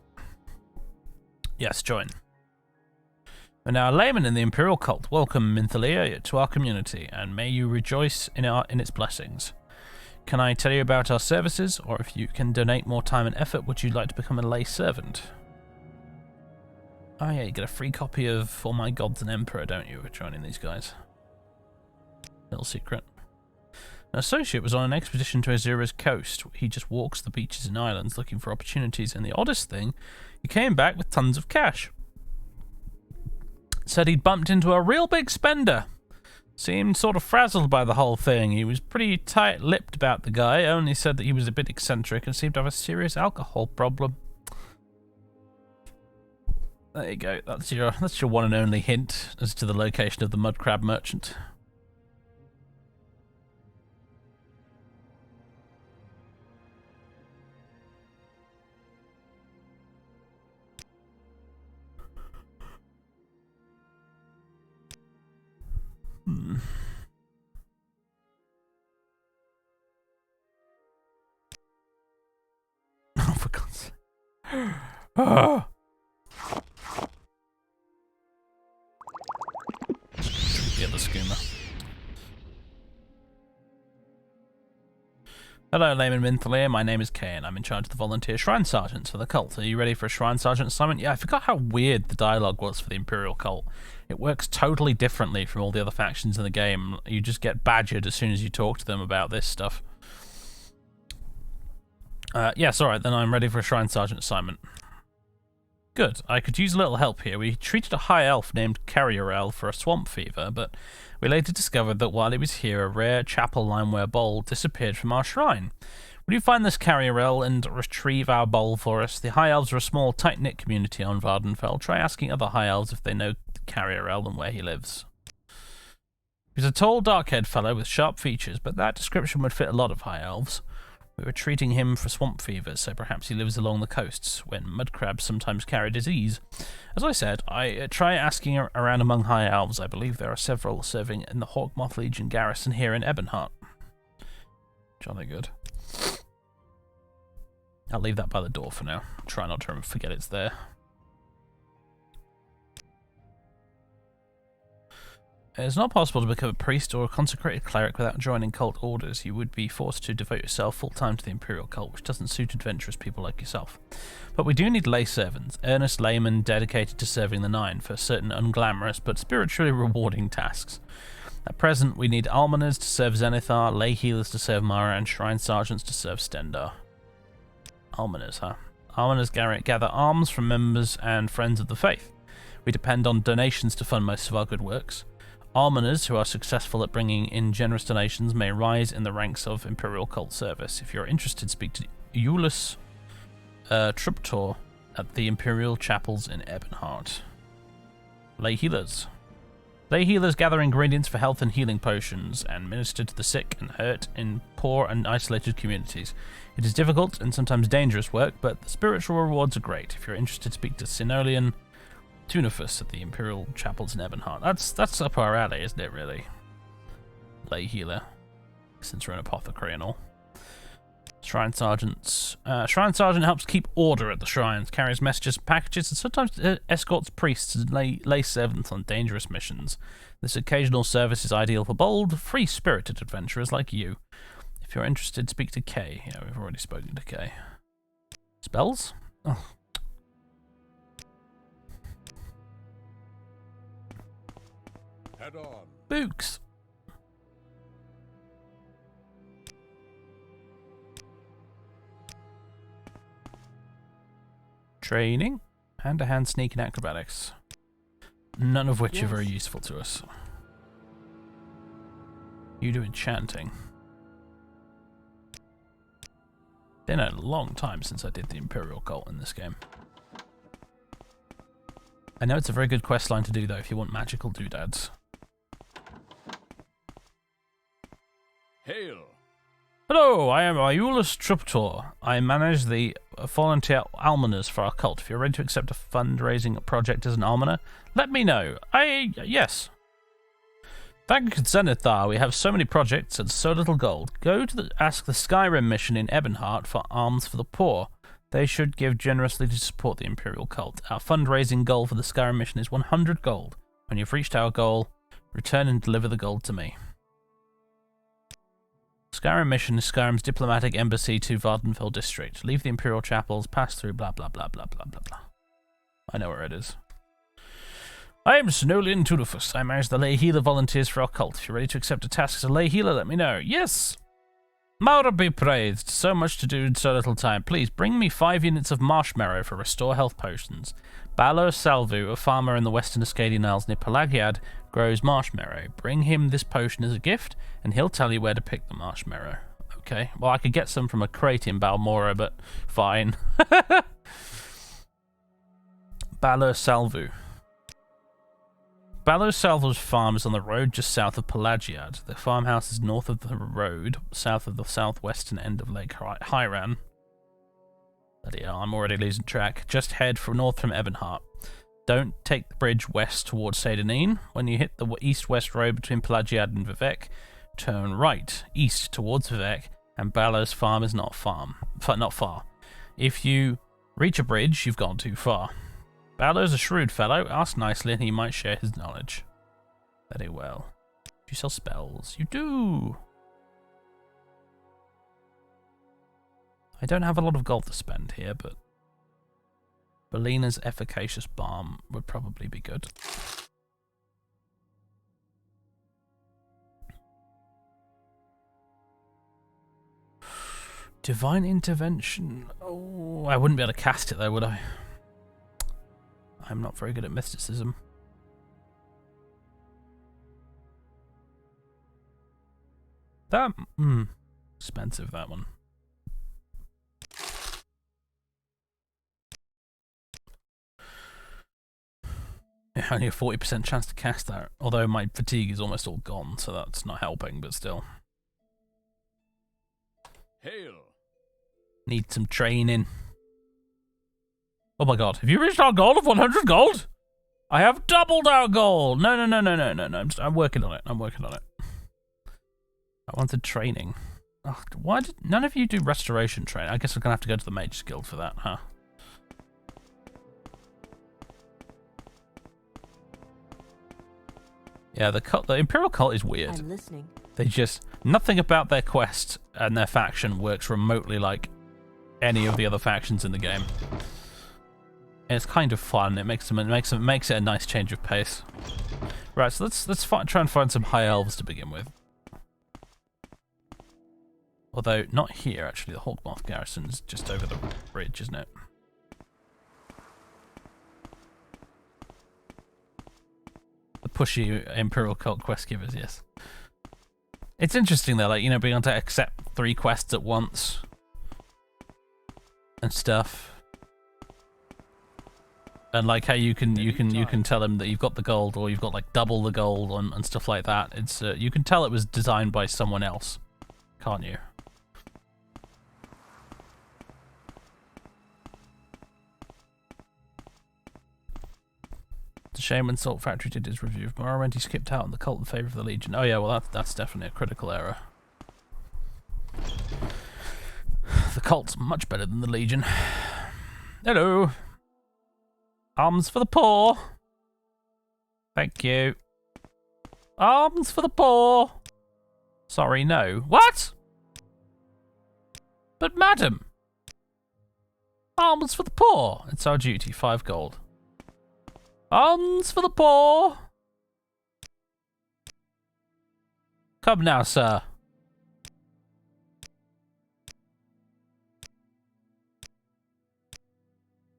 Yes, join. And now, layman in the Imperial cult, welcome Minthalia to our community, and may you rejoice in its blessings. Can I tell you about our services, or if you can donate more time and effort, would you like to become a lay servant? Oh yeah, you get a free copy of For My Gods and Emperor, don't you, for joining these guys? Little secret. An associate was on an expedition to Azura's coast. He just walks the beaches and islands looking for opportunities, and the oddest thing, he came back with tons of cash. Said he'd bumped into a real big spender. Seemed sort of frazzled by the whole thing. He was pretty tight-lipped about the guy, only said that he was a bit eccentric and seemed to have a serious alcohol problem. There you go. That's your one and only hint as to the location of the mud crab merchant. Oh, for God's sake. Ah. Get the Skooma. Hello, Layman Minthalier. My name is Kay, and I'm in charge of the volunteer Shrine Sergeants for the cult. Are you ready for a Shrine Sergeant assignment? Yeah, I forgot how weird the dialogue was for the Imperial cult. It works totally differently from all the other factions in the game. You just get badgered as soon as you talk to them about this stuff. Yes, alright, then I'm ready for a Shrine Sergeant assignment. Good. I could use a little help here. We treated a high elf named Carriorel for a swamp fever, but we later discovered that while he was here, a rare chapel limeware bowl disappeared from our shrine. Will you find this Carriorel and retrieve our bowl for us? The high elves are a small, tight-knit community on Vardenfell. Try asking other high elves if they know Carriorel and where he lives. He's a tall, dark-haired fellow with sharp features, but that description would fit a lot of high elves. We were treating him for swamp fever, so perhaps he lives along the coasts, when mud crabs sometimes carry disease. As I said, I try asking around among high elves. I believe there are several serving in the Hawkmoth Legion garrison here in Ebonheart. Jolly good. I'll leave that by the door for now. Try not to forget it's there. It's not possible to become a priest or a consecrated cleric without joining cult orders. You would be forced to devote yourself full-time to the Imperial cult, which doesn't suit adventurous people like yourself. But we do need lay servants, earnest laymen dedicated to serving the Nine for certain unglamorous but spiritually rewarding tasks. At present, we need almoners to serve Zenithar, lay healers to serve Mara, and shrine sergeants to serve Stendar. Almoners, huh? Almoners gather alms from members and friends of the faith. We depend on donations to fund most of our good works. Almoners who are successful at bringing in generous donations may rise in the ranks of Imperial cult service. If you're interested, speak to Eulus Truptor at the Imperial chapels in Ebonheart. Lay healers. Lay healers gather ingredients for health and healing potions and minister to the sick and hurt in poor and isolated communities. It is difficult and sometimes dangerous work, but the spiritual rewards are great. If you're interested, speak to Sinolian Tunifus at the Imperial chapels in Ebonheart. That's up our alley, isn't it, really? Lay healer, since we're an apothecary and all. Shrine sergeants. Shrine sergeant helps keep order at the shrines, carries messages and packages, and sometimes escorts priests and lay servants on dangerous missions. This occasional service is ideal for bold, free-spirited adventurers like you. If you're interested, speak to Kay. Yeah, we've already spoken to Kay. Spells? Oh. Head on. Books. Training. Hand-to-hand sneak and acrobatics. None of which are very useful to us. You do enchanting. Been a long time since I did the Imperial cult in this game. I know it's a very good quest line to do though if you want magical doodads. Hail! Hello, I am Iulus Truptor. I manage the volunteer almoners for our cult. If you're ready to accept a fundraising project as an almoner, let me know. Yes. Thank Zenithar, we have so many projects and so little gold. Go to ask the Skyrim mission in Ebonheart for alms for the poor. They should give generously to support the Imperial cult. Our fundraising goal for the Skyrim mission is 100 gold. When you've reached our goal, return and deliver the gold to me. Skyrim mission is Skyrim's diplomatic embassy to Vardenfell district. Leave the Imperial chapels, pass through blah blah blah blah blah blah blah. I know where it is. I am Sinolian Tunifus. I manage the lay healer volunteers for our cult. If you're ready to accept a task as a lay healer, let me know. Yes! Maura be praised. So much to do in so little time. Please bring me 5 units of Marshmallow for restore health potions. Balo Salvu, a farmer in the western Ascadian Isles near Pelagiad, grows marshmallow. Bring him this potion as a gift, and he'll tell you where to pick the marshmallow. Okay, well, I could get some from a crate in Balmora, but fine. Balor Salvu. Balor Salvu's farm is on the road just south of Pelagiad. The farmhouse is north of the road, south of the southwestern end of Lake Hyran. Bloody hell, I'm already losing track. Just head north from Ebonheart. Don't take the bridge west towards Seydanine. When you hit the east-west road between Pelagiad and Vivek, turn right, east towards Vivek, and Balor's farm is not far. If you reach a bridge, you've gone too far. Balor's a shrewd fellow. Ask nicely and he might share his knowledge. Very well. Do you sell spells? You do! I don't have a lot of gold to spend here, but Belina's efficacious balm would probably be good. Divine Intervention. Oh, I wouldn't be able to cast it though, would I? I'm not very good at mysticism. That, expensive, that one. Only a 40% chance to cast that, although my fatigue is almost all gone, so that's not helping, but still. Hail! Need some training. Oh my god, have you reached our goal of 100 gold? I have doubled our goal! No. I'm working on it. I wanted training. Oh, why did none of you do restoration training? I guess we're gonna have to go to the Mage's Guild for that, huh? Yeah, the Imperial cult is weird. I'm listening. They just, nothing about their quest and their faction works remotely like any of the other factions in the game. And it's kind of fun. It makes it a nice change of pace. Right, so let's try and find some high elves to begin with. Although not here actually. The Hawkmoth garrison's just over the bridge, isn't it? The pushy Imperial cult quest givers, yes. It's interesting though, like, you know, being able to accept 3 quests at once and stuff. And like how you can tell them that you've got the gold, or you've got like double the gold and stuff like that. It's you can tell it was designed by someone else, can't you? It's a shame when Salt Factory did his review of Morrowind, he skipped out on the cult in favour of the Legion. Oh yeah, well that's definitely a critical error. The cult's much better than the Legion. Hello. Alms for the poor. Thank you. Alms for the poor. Sorry, no. What? But madam. Alms for the poor. It's our duty. 5 gold. Alms for the poor. Come now, sir.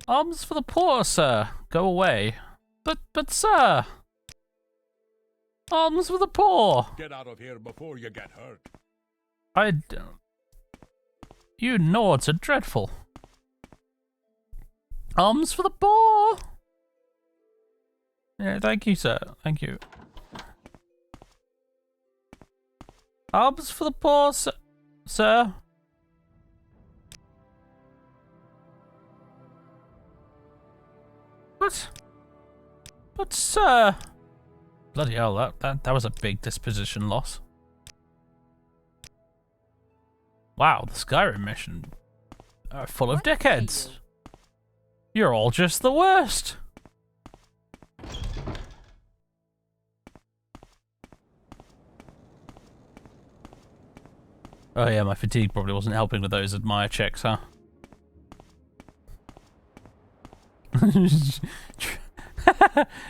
Alms for the poor, sir. Go away. But, sir. Alms for the poor. Get out of here before you get hurt. I don't. You Nords are dreadful. Alms for the poor. Yeah, thank you, sir. Thank you. Alms for the poor, sir. What? But, sir. Bloody hell, that was a big disposition loss. Wow, the Skyrim mission. Full of dickheads. You're all just the worst. Oh yeah, my fatigue probably wasn't helping with those admire checks, huh?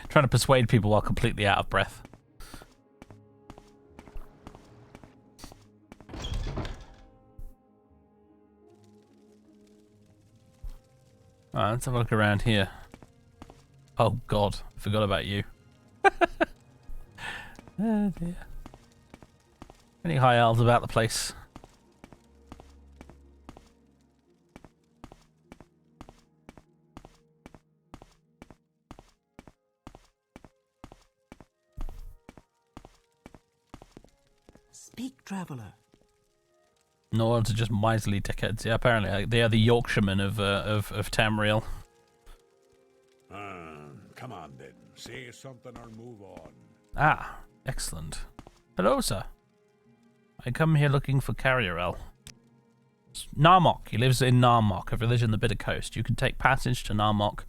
Trying to persuade people while completely out of breath. Alright, let's have a look around here. Oh god, I forgot about you. Oh dear. Any high elves about the place? Speak, traveler. Nords are just miserly dickheads. Yeah, apparently they are the Yorkshiremen of Tamriel. Come on then. Say something or move on. Ah, excellent. Hello, sir. I come here looking for Carriorel. Narmok. He lives in Narmok, a village in the Bitter Coast. You can take passage to Narmok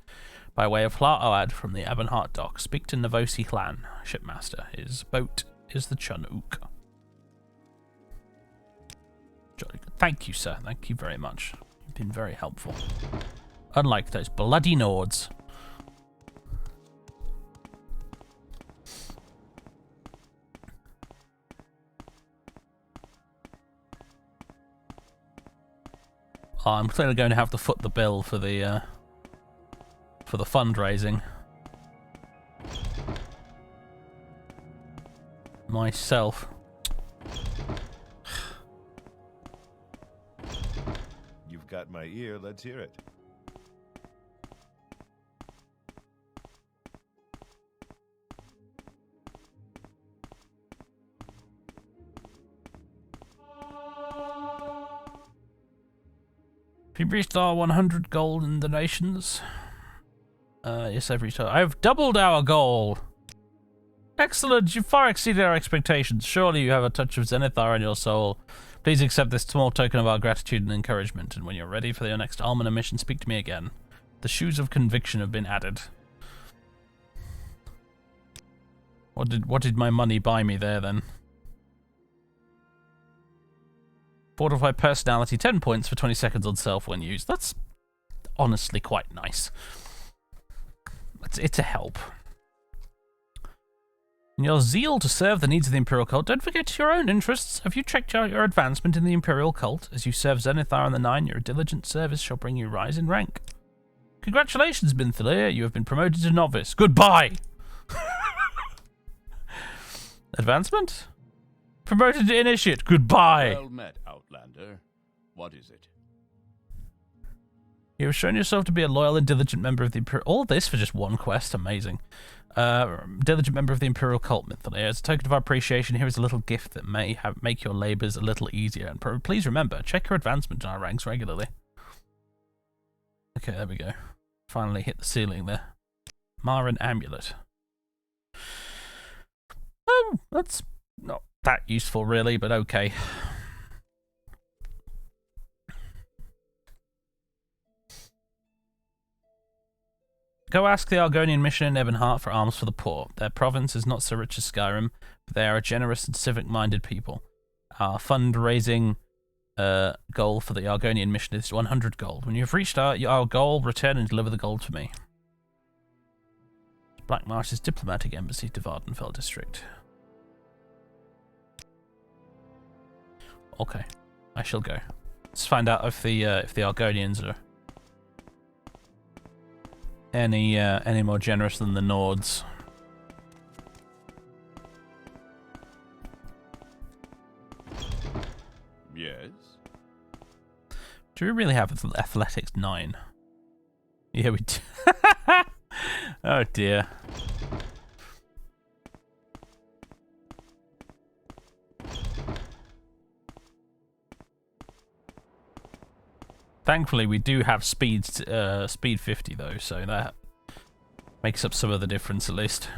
by way of Hla Oad from the Ebonheart dock. Speak to Navosi Clan, shipmaster. His boat is the Chunuk. Jolly good. Thank you, sir. Thank you very much. You've been very helpful. Unlike those bloody Nords. Oh, I'm clearly going to have to foot the bill for the fundraising. Myself. You've got my ear, let's hear it. Have you reached our 100 gold in donations? Yes, every time. I've doubled our goal! Excellent! You far exceeded our expectations. Surely you have a touch of Zenithar in your soul. Please accept this small token of our gratitude and encouragement, and when you're ready for your next Almoner mission, speak to me again. The shoes of conviction have been added. What did my money buy me there, then? Fortify personality, 10 points for 20 seconds on self when used. That's honestly quite nice. It's a help. In your zeal to serve the needs of the Imperial cult, don't forget your own interests. Have you checked out your advancement in the Imperial cult? As you serve Zenithar and the Nine, your diligent service shall bring you rise in rank. Congratulations, Binthalir. You have been promoted to novice. Goodbye! Advancement? Promoted to initiate. Goodbye! Well met, Outlander. What is it? You have shown yourself to be a loyal and diligent member of the Imperial... All this for just one quest. Amazing. Diligent member of the Imperial cult, Mythalia. As a token of our appreciation, here is a little gift that may make your labours a little easier. And please remember, check your advancement in our ranks regularly. Okay, there we go. Finally hit the ceiling there. Marin Amulet. Oh, that's not that useful really, but okay. Go ask the Argonian mission in Ebonheart for alms for the poor. Their province is not so rich as Skyrim, but they are a generous and civic-minded people. Our fundraising goal for the Argonian mission is 100 gold. When you have reached our goal, return and deliver the gold to me. Black Marsh's diplomatic embassy to Vardenfell district. Okay, I shall go. Let's find out if the Argonians are any more generous than the Nords. Yes? Do we really have athletics 9? Yeah, we do. Oh dear. Thankfully, we do have speed 50 though, so that makes up some of the difference at least.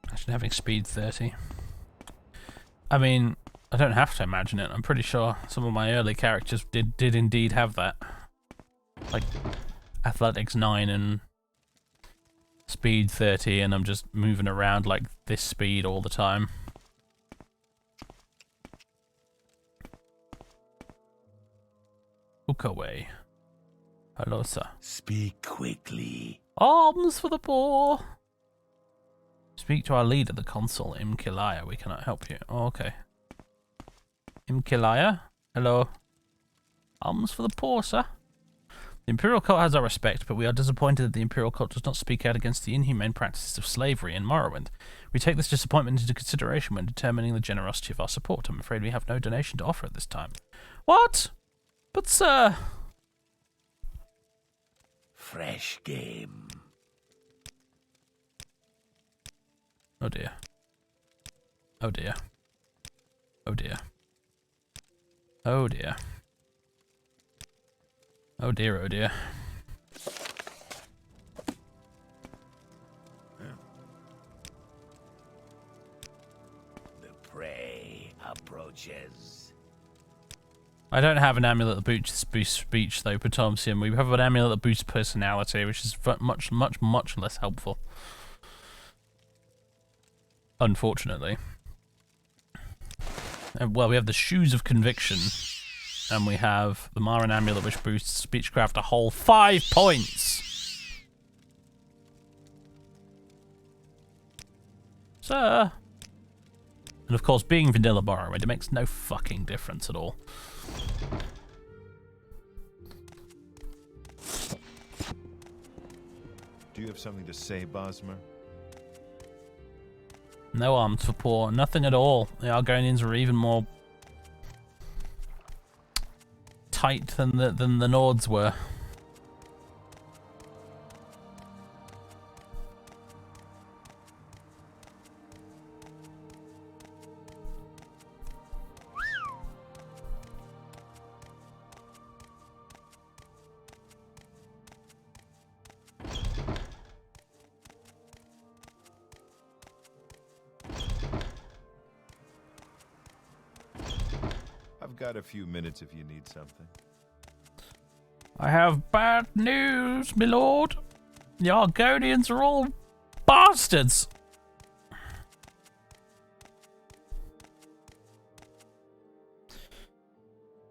Imagine having speed 30. I mean, I don't have to imagine it. I'm pretty sure some of my early characters did indeed have that. Like, athletics 9 and speed 30, and I'm just moving around like this speed all the time. Hook away. Hello, sir. Speak quickly. Alms for the poor. Speak to our leader, the consul, Imkilaya. We cannot help you. Oh, okay. Imkilaya? Hello. Alms for the poor, sir. The Imperial cult has our respect, but we are disappointed that the Imperial cult does not speak out against the inhumane practices of slavery in Morrowind. We take this disappointment into consideration when determining the generosity of our support. I'm afraid we have no donation to offer at this time. What? But, sir... Fresh game. Oh dear. Oh dear. Oh dear. Oh dear. Oh dear, oh dear. The prey approaches. I don't have an amulet that boosts speech though, Potomsium. We have an amulet that boosts personality, which is much less helpful. Unfortunately. Well, we have the Shoes of Conviction, and we have the Maran amulet, which boosts speechcraft a whole 5 points. Sir. And of course, being vanilla Morrowind, it makes no fucking difference at all. Do you have something to say, Bosmer? No arms for poor, nothing at all. The Argonians are even more tight than the Nords were. I've got a few minutes if you need something. I have bad news, my lord. The Argonians are all bastards.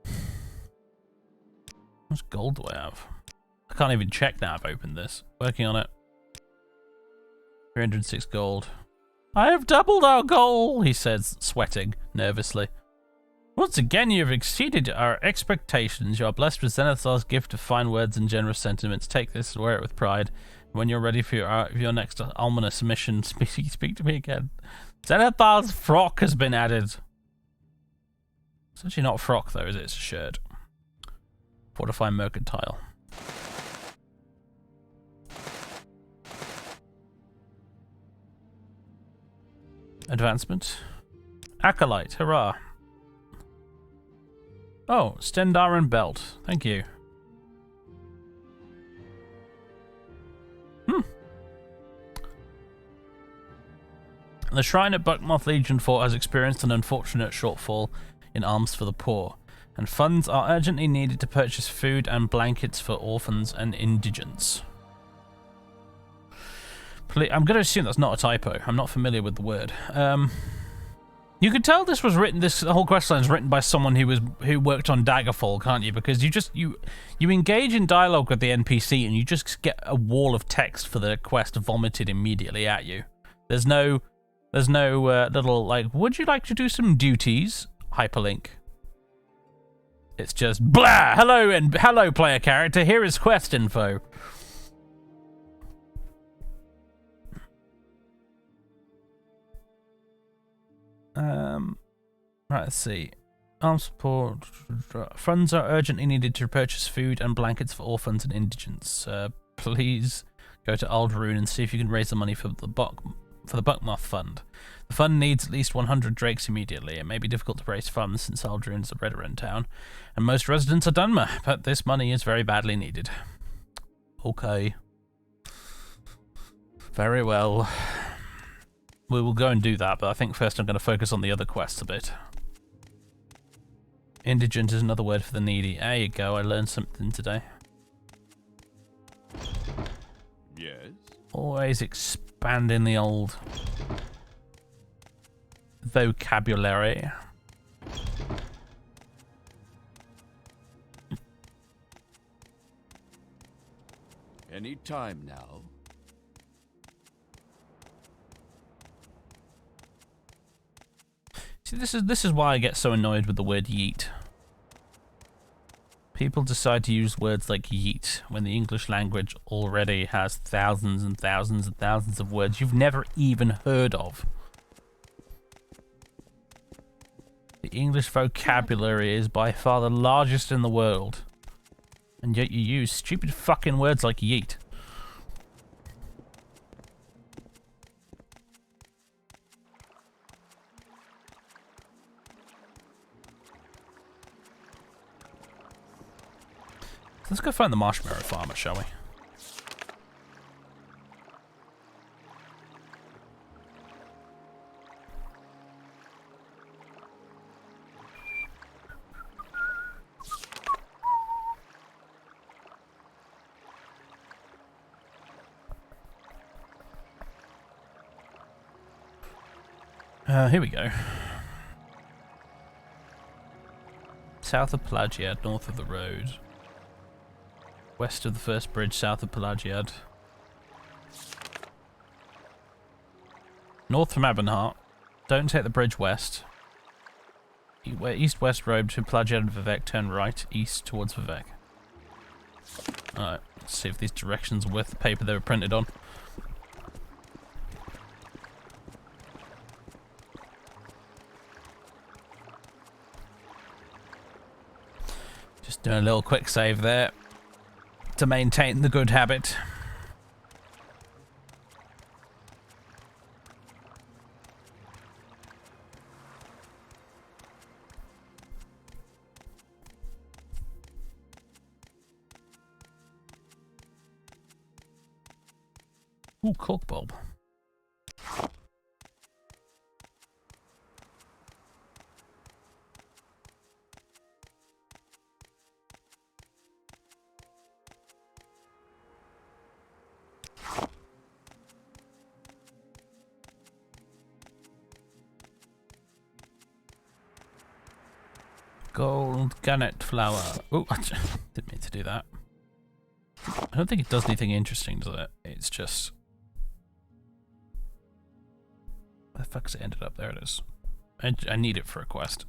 How much gold do I have? I can't even check now I've opened this. Working on it. 306 gold. I have doubled our goal, he says, sweating nervously. Once again, you have exceeded our expectations. You are blessed with Zenithar's gift of fine words and generous sentiments. Take this and wear it with pride. When you're ready for your next ominous mission, speak to me again. Zenithar's frock has been added. It's actually not a frock, though, is it? It's a shirt. Fortify Mercantile. Advancement. Acolyte, hurrah. Oh, Stendaran Belt. Thank you. The shrine at Buckmoth Legion Fort has experienced an unfortunate shortfall in alms for the poor, and funds are urgently needed to purchase food and blankets for orphans and indigents. I'm going to assume that's not a typo. I'm not familiar with the word. You could tell this was written. This whole questline is written by someone who worked on Daggerfall, can't you? Because you engage in dialogue with the NPC and you just get a wall of text for the quest vomited immediately at you. There's no little like, would you like to do some duties? Hyperlink. It's just blah. Hello, player character. Here is quest info. Right, let's see. Arms support. Funds are urgently needed to purchase food and blankets for orphans and indigents. Please go to Alderune and see if you can raise the money for the Buckmoth Fund. The fund needs at least 100 drakes immediately. It may be difficult to raise funds since Alderune is a Redoran town, and most residents are Dunmer, but this money is very badly needed. Okay. Very well. We will go and do that, but I think first I'm going to focus on the other quests a bit. Indigent is another word for the needy. There you go, I learned something today. Yes? Always expanding the old vocabulary. Any time now. This is why I get so annoyed with the word yeet. People decide to use words like yeet when the English language already has thousands and thousands and thousands of words you've never even heard of. The English vocabulary is by far the largest in the world, and yet you use stupid fucking words like yeet. Let's go find the Marshmallow farmer, shall we? Here we go. South of Pelagiad, north of the road. West of the first bridge, south of Pelagiad. North from Ebonheart. Don't take the bridge west. East-west road to Pelagiad and Vivek. Turn right, east towards Vivek. Alright, let's see if these directions are worth the paper they were printed on. Just doing a little quick save there to maintain the good habit. Ooh, cork bulb. Gold gannet flower. Oh, I didn't mean to do that. I don't think it does anything interesting, does it? It's just... Where the fuck's it ended up? There it is. I need it for a quest.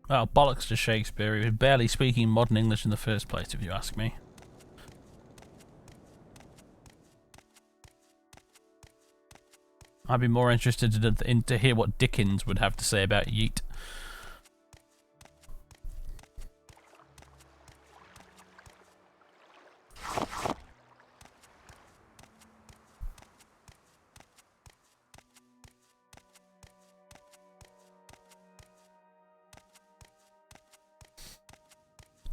Well, bollocks to Shakespeare. He was barely speaking modern English in the first place, if you ask me. I'd be more interested to hear what Dickens would have to say about yeet.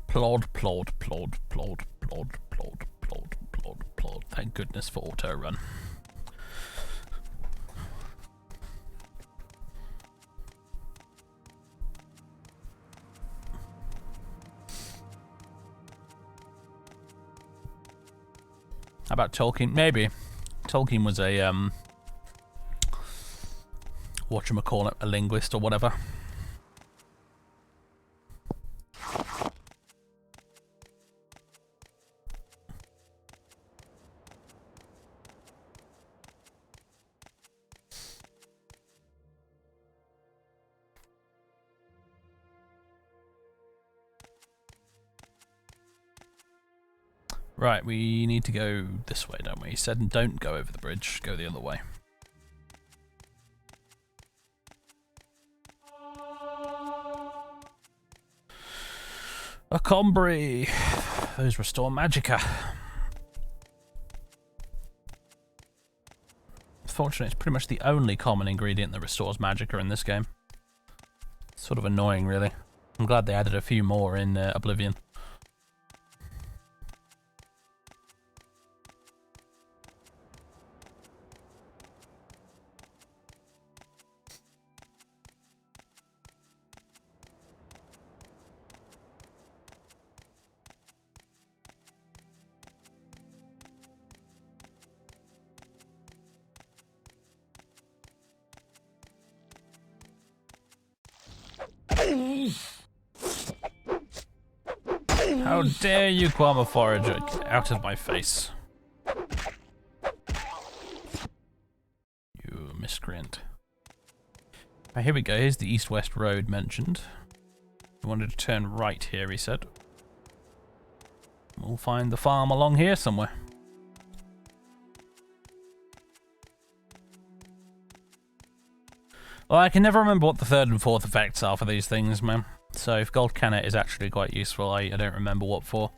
Plod, plod, plod, plod, plod, plod, plod, plod, plod. Thank goodness for auto run. How about Tolkien? Maybe. Tolkien was a whatchamacallit, a linguist or whatever. Right, we need to go this way, don't we? He said don't go over the bridge, go the other way. A Combry! Those restore magicka. Fortunately, it's pretty much the only common ingredient that restores magicka in this game. It's Sort of annoying, really. I'm glad they added a few more in Oblivion. How dare you, Kwama Forager? Get out of my face. You miscreant. Right, here we go. Here's the east-west road mentioned. We wanted to turn right here, he said. We'll find the farm along here somewhere. Well, I can never remember what the third and fourth effects are for these things, man. So if Gold Cannet is actually quite useful, I don't remember what for.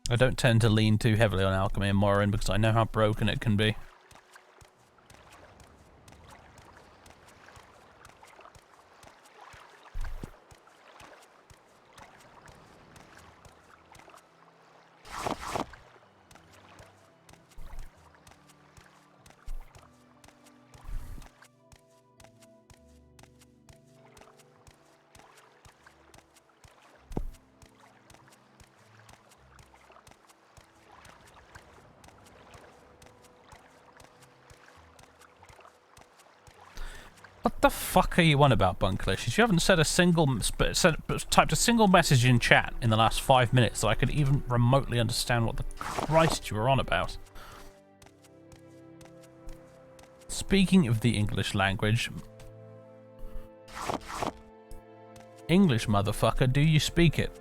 I don't tend to lean too heavily on alchemy in Morrowind because I know how broken it can be. What the fuck are you on about, Bunklicious? You haven't said a single, typed a single message in chat in the last 5 minutes so I could even remotely understand what the Christ you were on about. Speaking of the English language... English, motherfucker, do you speak it?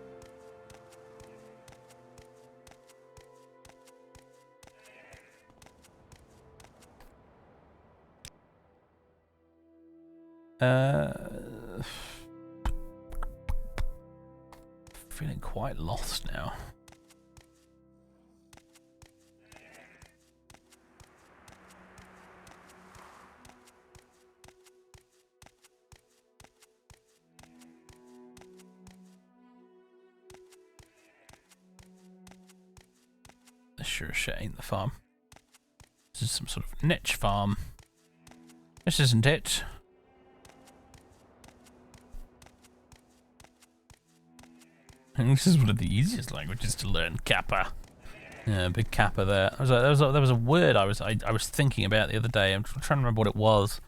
Feeling quite lost now. This sure as shit ain't the farm. This is some sort of niche farm. This isn't it. This is one of the easiest languages to learn, Kappa. Yeah, big Kappa there. There was a word I was thinking about the other day. I'm trying to remember what it was.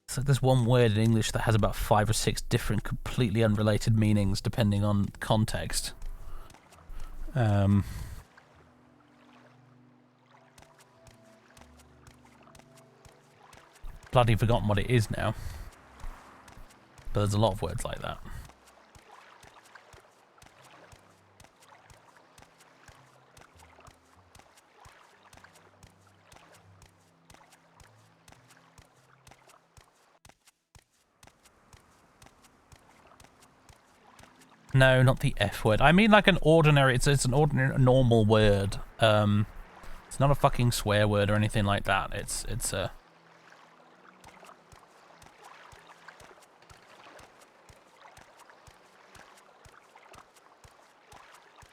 It's like there's one word in English that has about 5 or 6 different, completely unrelated meanings depending on context. Bloody forgotten what it is now. But there's a lot of words like that. No, not the F word. I mean like an ordinary, it's an ordinary, normal word. It's not a fucking swear word or anything like that. It's a...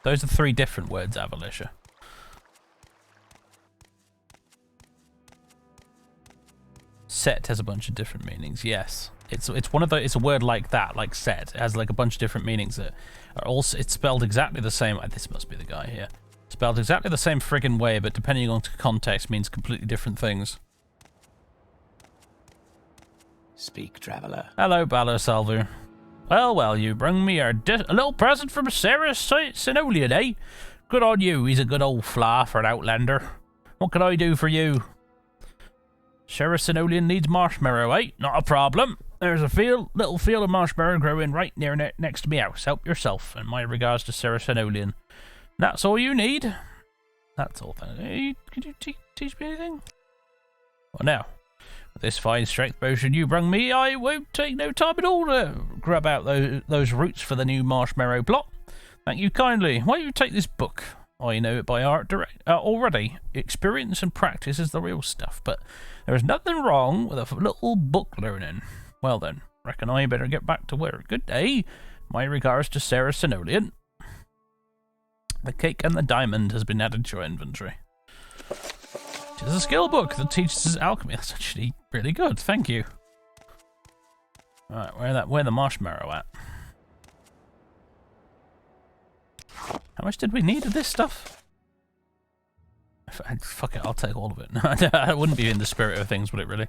Those are 3 different words, Avalicia. Set has a bunch of different meanings, yes. It's one of the, it's a word like that, like set. It has like a bunch of different meanings that are also, it's spelled exactly the same. This must be the guy here. Spelled exactly the same friggin' way, but depending on context means completely different things. Speak, traveler. Hello, Balor Salvu. Well, you bring me a little present from Sarah Sinolian, eh? Good on you, he's a good old fla for an outlander. What can I do for you? Sheriff Sinolian needs marshmallow, eh? Not a problem. There's a little field of marshmallow growing right near next to me house. Help yourself, and my regards to Sarah Sinolian. That's all you need? That's all. Hey, could you teach me anything? Well, now, with this fine strength potion you brung me, I won't take no time at all to grub out those roots for the new marshmallow plot. Thank you kindly. Why don't you take this book? I know it by art already. Experience and practice is the real stuff, but there is nothing wrong with a little book learning. Well then, reckon I better get back to work. Good day. My regards to Sarah Sinoleon. The cake and the diamond has been added to your inventory. It is a skill book that teaches us alchemy. That's actually really good. Thank you. Alright, where the marshmallow at? How much did we need of this stuff? Fuck it, I'll take all of it. That wouldn't be in the spirit of things, would it really?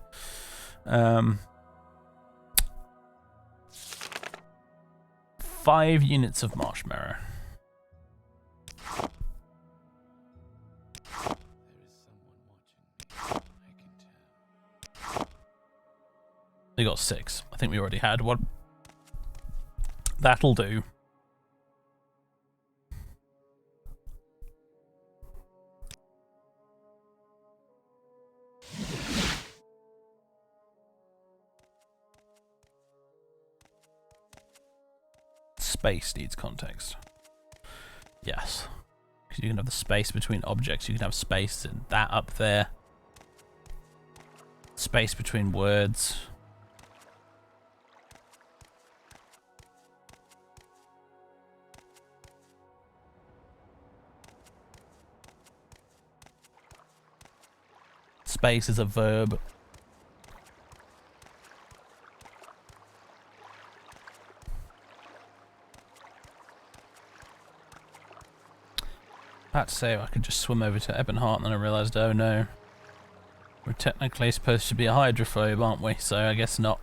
5 units of marshmallow. We got 6. I think we already had one. That'll do. Space needs context. Yes. Because you can have the space between objects, you can have space in that up there. Space between words. Space is a verb. I had to say I could just swim over to Ebonheart, and then I realised, oh no, we're technically supposed to be a hydrophobe, aren't we? So I guess not.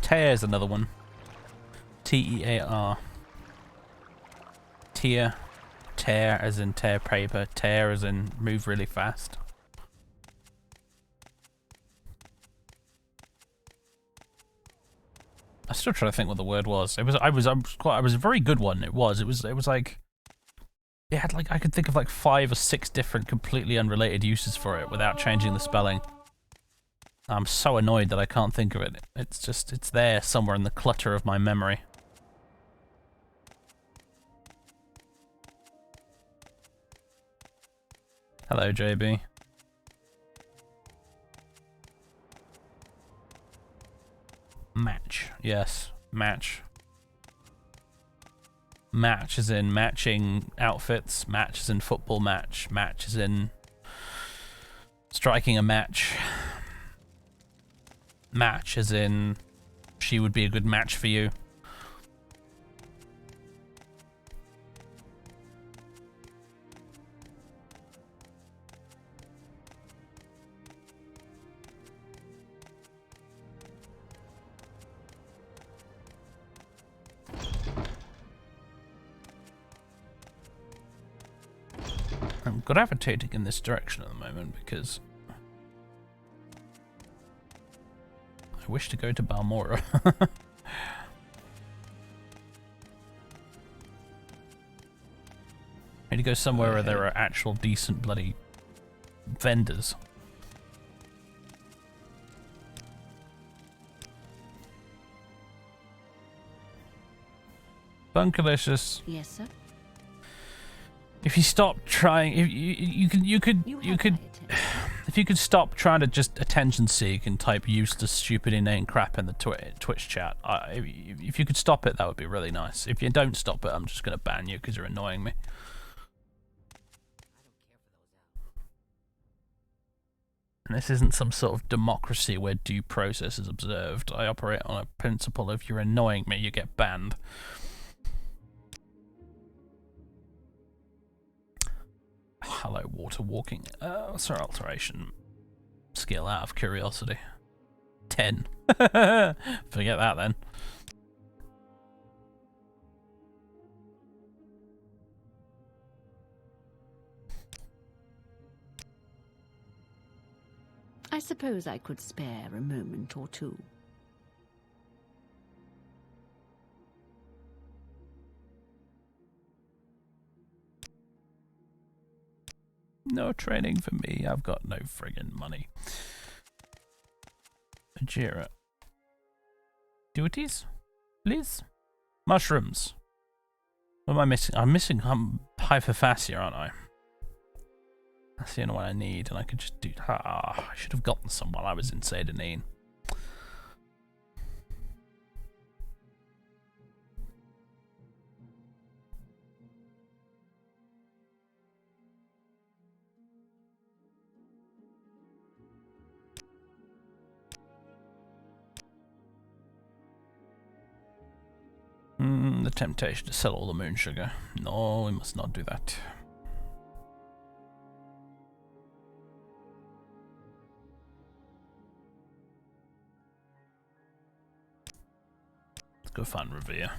Tear is another one. T-E-A-R. Tear. Tear as in tear paper. Tear as in move really fast. I'm still trying to think what the word was. It was a very good one. It was like it had like I could think of like 5 or 6 different completely unrelated uses for it without changing the spelling. I'm so annoyed that I can't think of it. It's there somewhere in the clutter of my memory. Hello, JB. Match. Yes, match. Match as in matching outfits. Match as in football match. Match as in striking a match. Match as in she would be a good match for you. I'm gravitating in this direction at the moment because I wish to go to Balmora. I need to go somewhere where there are actual decent bloody vendors. Bunkalicious. Yes, sir. If you stop trying, if you could, if you could stop trying to just attention seek and type useless, stupid, inane crap in the Twitch chat. If you could stop it, that would be really nice. If you don't stop it, I'm just gonna ban you because you're annoying me. And this isn't some sort of democracy where due process is observed. I operate on a principle: if you're annoying me, you get banned. Hello, water walking. What's our alteration skill out of curiosity? 10. Forget that then. I suppose I could spare a moment or two. No training for me. I've got no friggin' money. Ajira. Duties? Please? Mushrooms. What am I missing? I'm missing hyperphasia, aren't I? That's the only one I need, and I could just do... I should have gotten some while I was in Sedanine. The temptation to sell all the moon sugar. No, we must not do that. Let's go find Revere.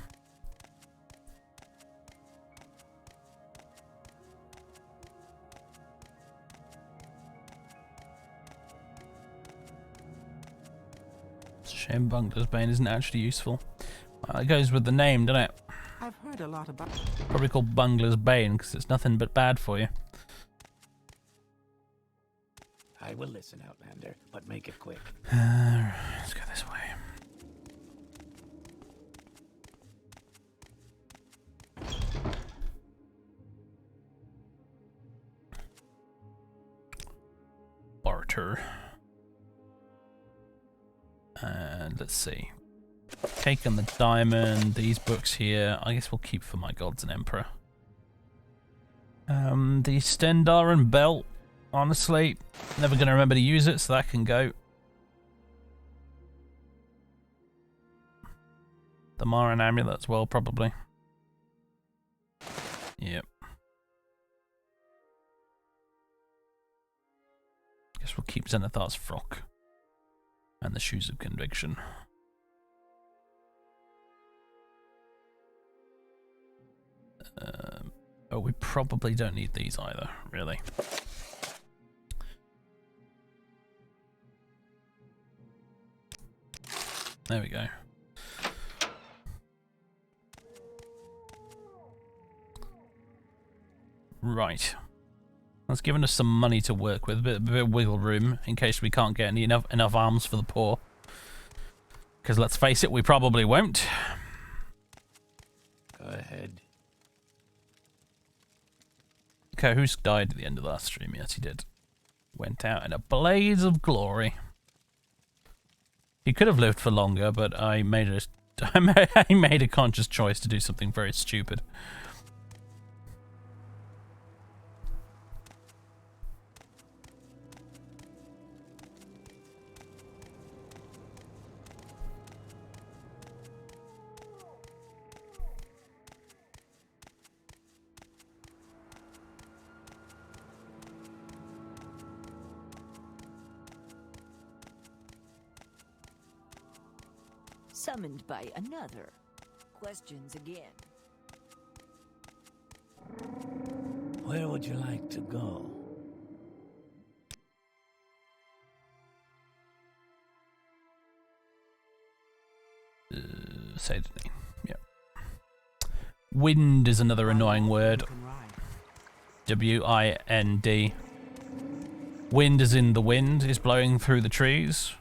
It's a shame Bungler's Bane isn't actually useful. Well, it goes with the name, doesn't it? I've heard a lot about... Probably called Bungler's Bane because it's nothing but bad for you. I will listen, Outlander, but make it quick. Let's go this way. Barter. And let's see. Taking the diamond, these books here, I guess we'll keep for my gods and emperor. The Stendaran belt, honestly, never going to remember to use it, so that can go. The Maran amulet as well, probably. Yep. Guess we'll keep Zenithar's frock. And the shoes of conviction. Oh, we probably don't need these either, really. There we go. Right. That's given us some money to work with, a bit of wiggle room in case we can't get enough arms for the poor. Because let's face it, we probably won't. Go ahead. Okay, who's died at the end of the last stream? Yes, he did. Went out in a blaze of glory. He could have lived for longer, but I made a conscious choice to do something very stupid. Summoned by another. Questions again. Where would you like to go? Sydney. Yep. Wind is another annoying word. W-I-N-D. Wind as in the wind is blowing through the trees.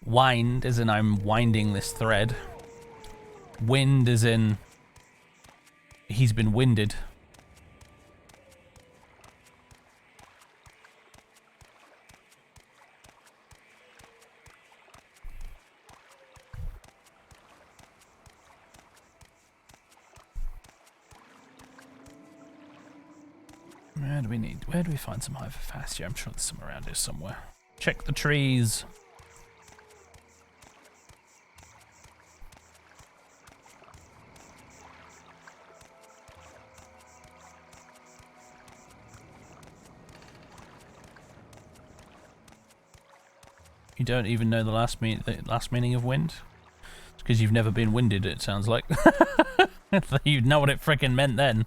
Wind as in I'm winding this thread. Wind as in he's been winded. Where do we find some hyperfascia? I'm sure there's some around here somewhere. Check the trees. You don't even know the last meaning of wind? It's because you've never been winded, it sounds like. You'd know what it frickin' meant then.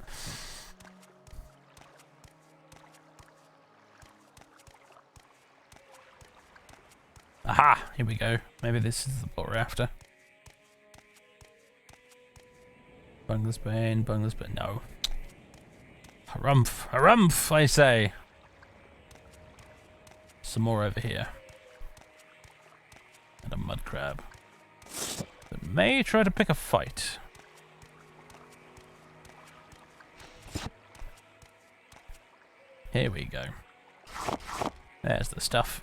Aha! Here we go. Maybe this is what we're after. Bungler's Bane, no. Harumph, harumph, I say. Some more over here. And a mud crab. That may try to pick a fight. Here we go. There's the stuff.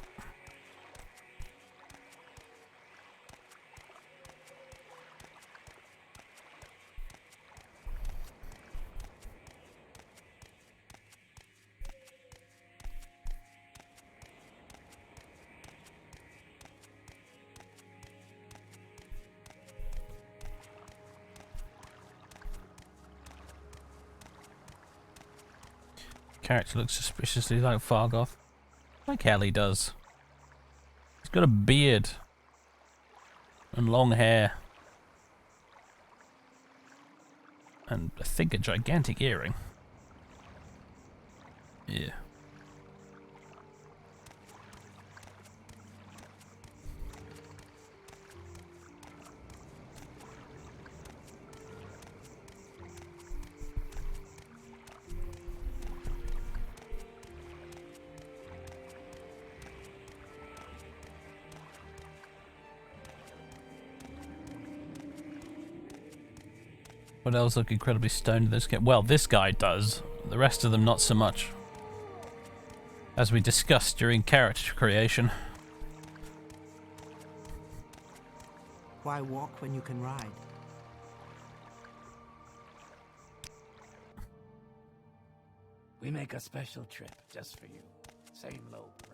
Character looks suspiciously like Fargoth. Like hell he does. He's got a beard. And long hair. And I think a gigantic earring. Yeah. What else look incredibly stoned in this game? Well, this guy does. The rest of them not so much. As we discussed during character creation. Why walk when you can ride? We make a special trip just for you. Same low price.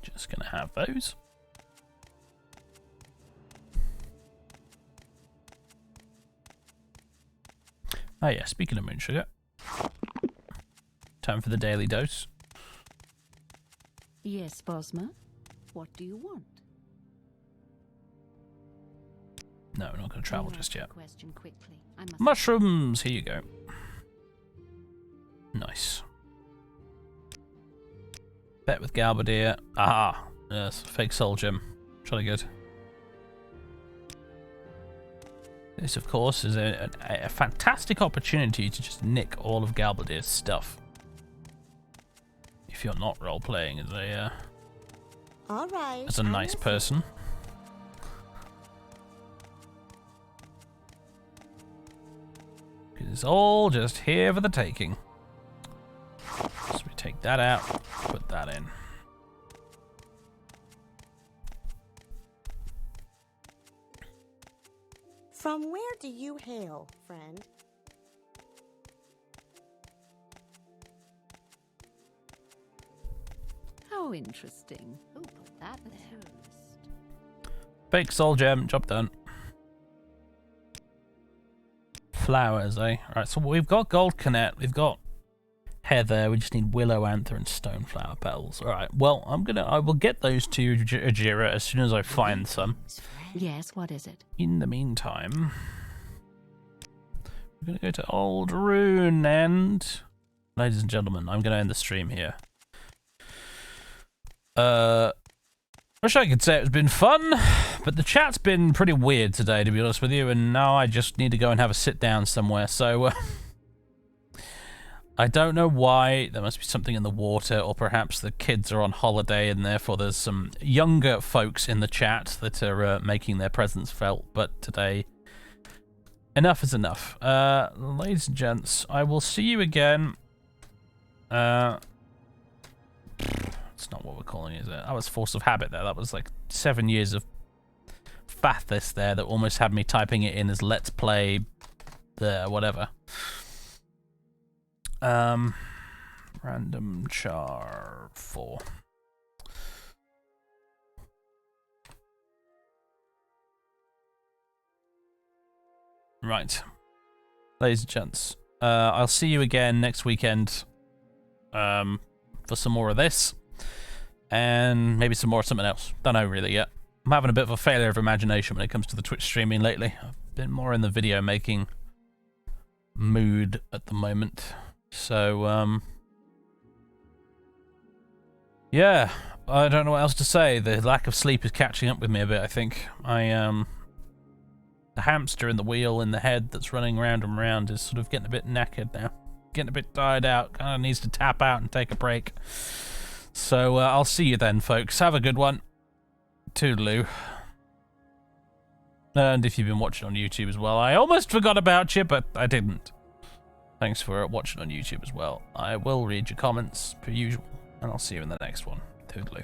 Just gonna have those. Oh yeah, speaking of moon sugar. Time for the daily dose. Yes, Bosma. What do you want? No, we're not going to travel just yet. Question quickly. I must Mushrooms! Here you go. Nice. Bet with Galbadir. Ah, yes, fake soul gem. Jolly good. This, of course, is a fantastic opportunity to just nick all of Galbadir's stuff. If you're not role-playing as a, All right, as a nice person. It's all just here for the taking. So we take that out, put that in. From where do you hail, friend? How interesting. Oh, put that there. Fake soul gem, job done. Flowers, eh? Alright, so we've got gold cornet, we've got heather, we just need willow anther and stoneflower petals. Alright, well, I will get those to Ajira as soon as I find some. Yes, what is it? In the meantime, we're gonna go to Old Rune and... Ladies and gentlemen, I'm gonna end the stream here. Wish I could say it's been fun, but the chat's been pretty weird today, to be honest with you, and now I just need to go and have a sit down somewhere, so I don't know why. There must be something in the water, or perhaps the kids are on holiday and therefore there's some younger folks in the chat that are making their presence felt, but today, enough is enough. Ladies and gents, I will see you again. It's not what we're calling it, is it? That was force of habit there. That was like 7 years of fathis there that almost had me typing it in as let's play the whatever. Random char 4. Right. Ladies and gents, I'll see you again next weekend for some more of this. And maybe some more of something else. Don't know really yet. I'm having a bit of a failure of imagination when it comes to the Twitch streaming lately. I've been more in the video making mood at the moment. So, yeah, I don't know what else to say. The lack of sleep is catching up with me a bit, I think. The hamster in the wheel in the head that's running round and round is sort of getting a bit knackered now. Getting a bit tired out. Kind of needs to tap out and take a break. So I'll see you then, folks. Have a good one. Toodaloo. And if you've been watching on YouTube as well, I almost forgot about you, but I didn't. Thanks for watching on YouTube as well. I will read your comments, per usual, and I'll see you in the next one. Toodaloo.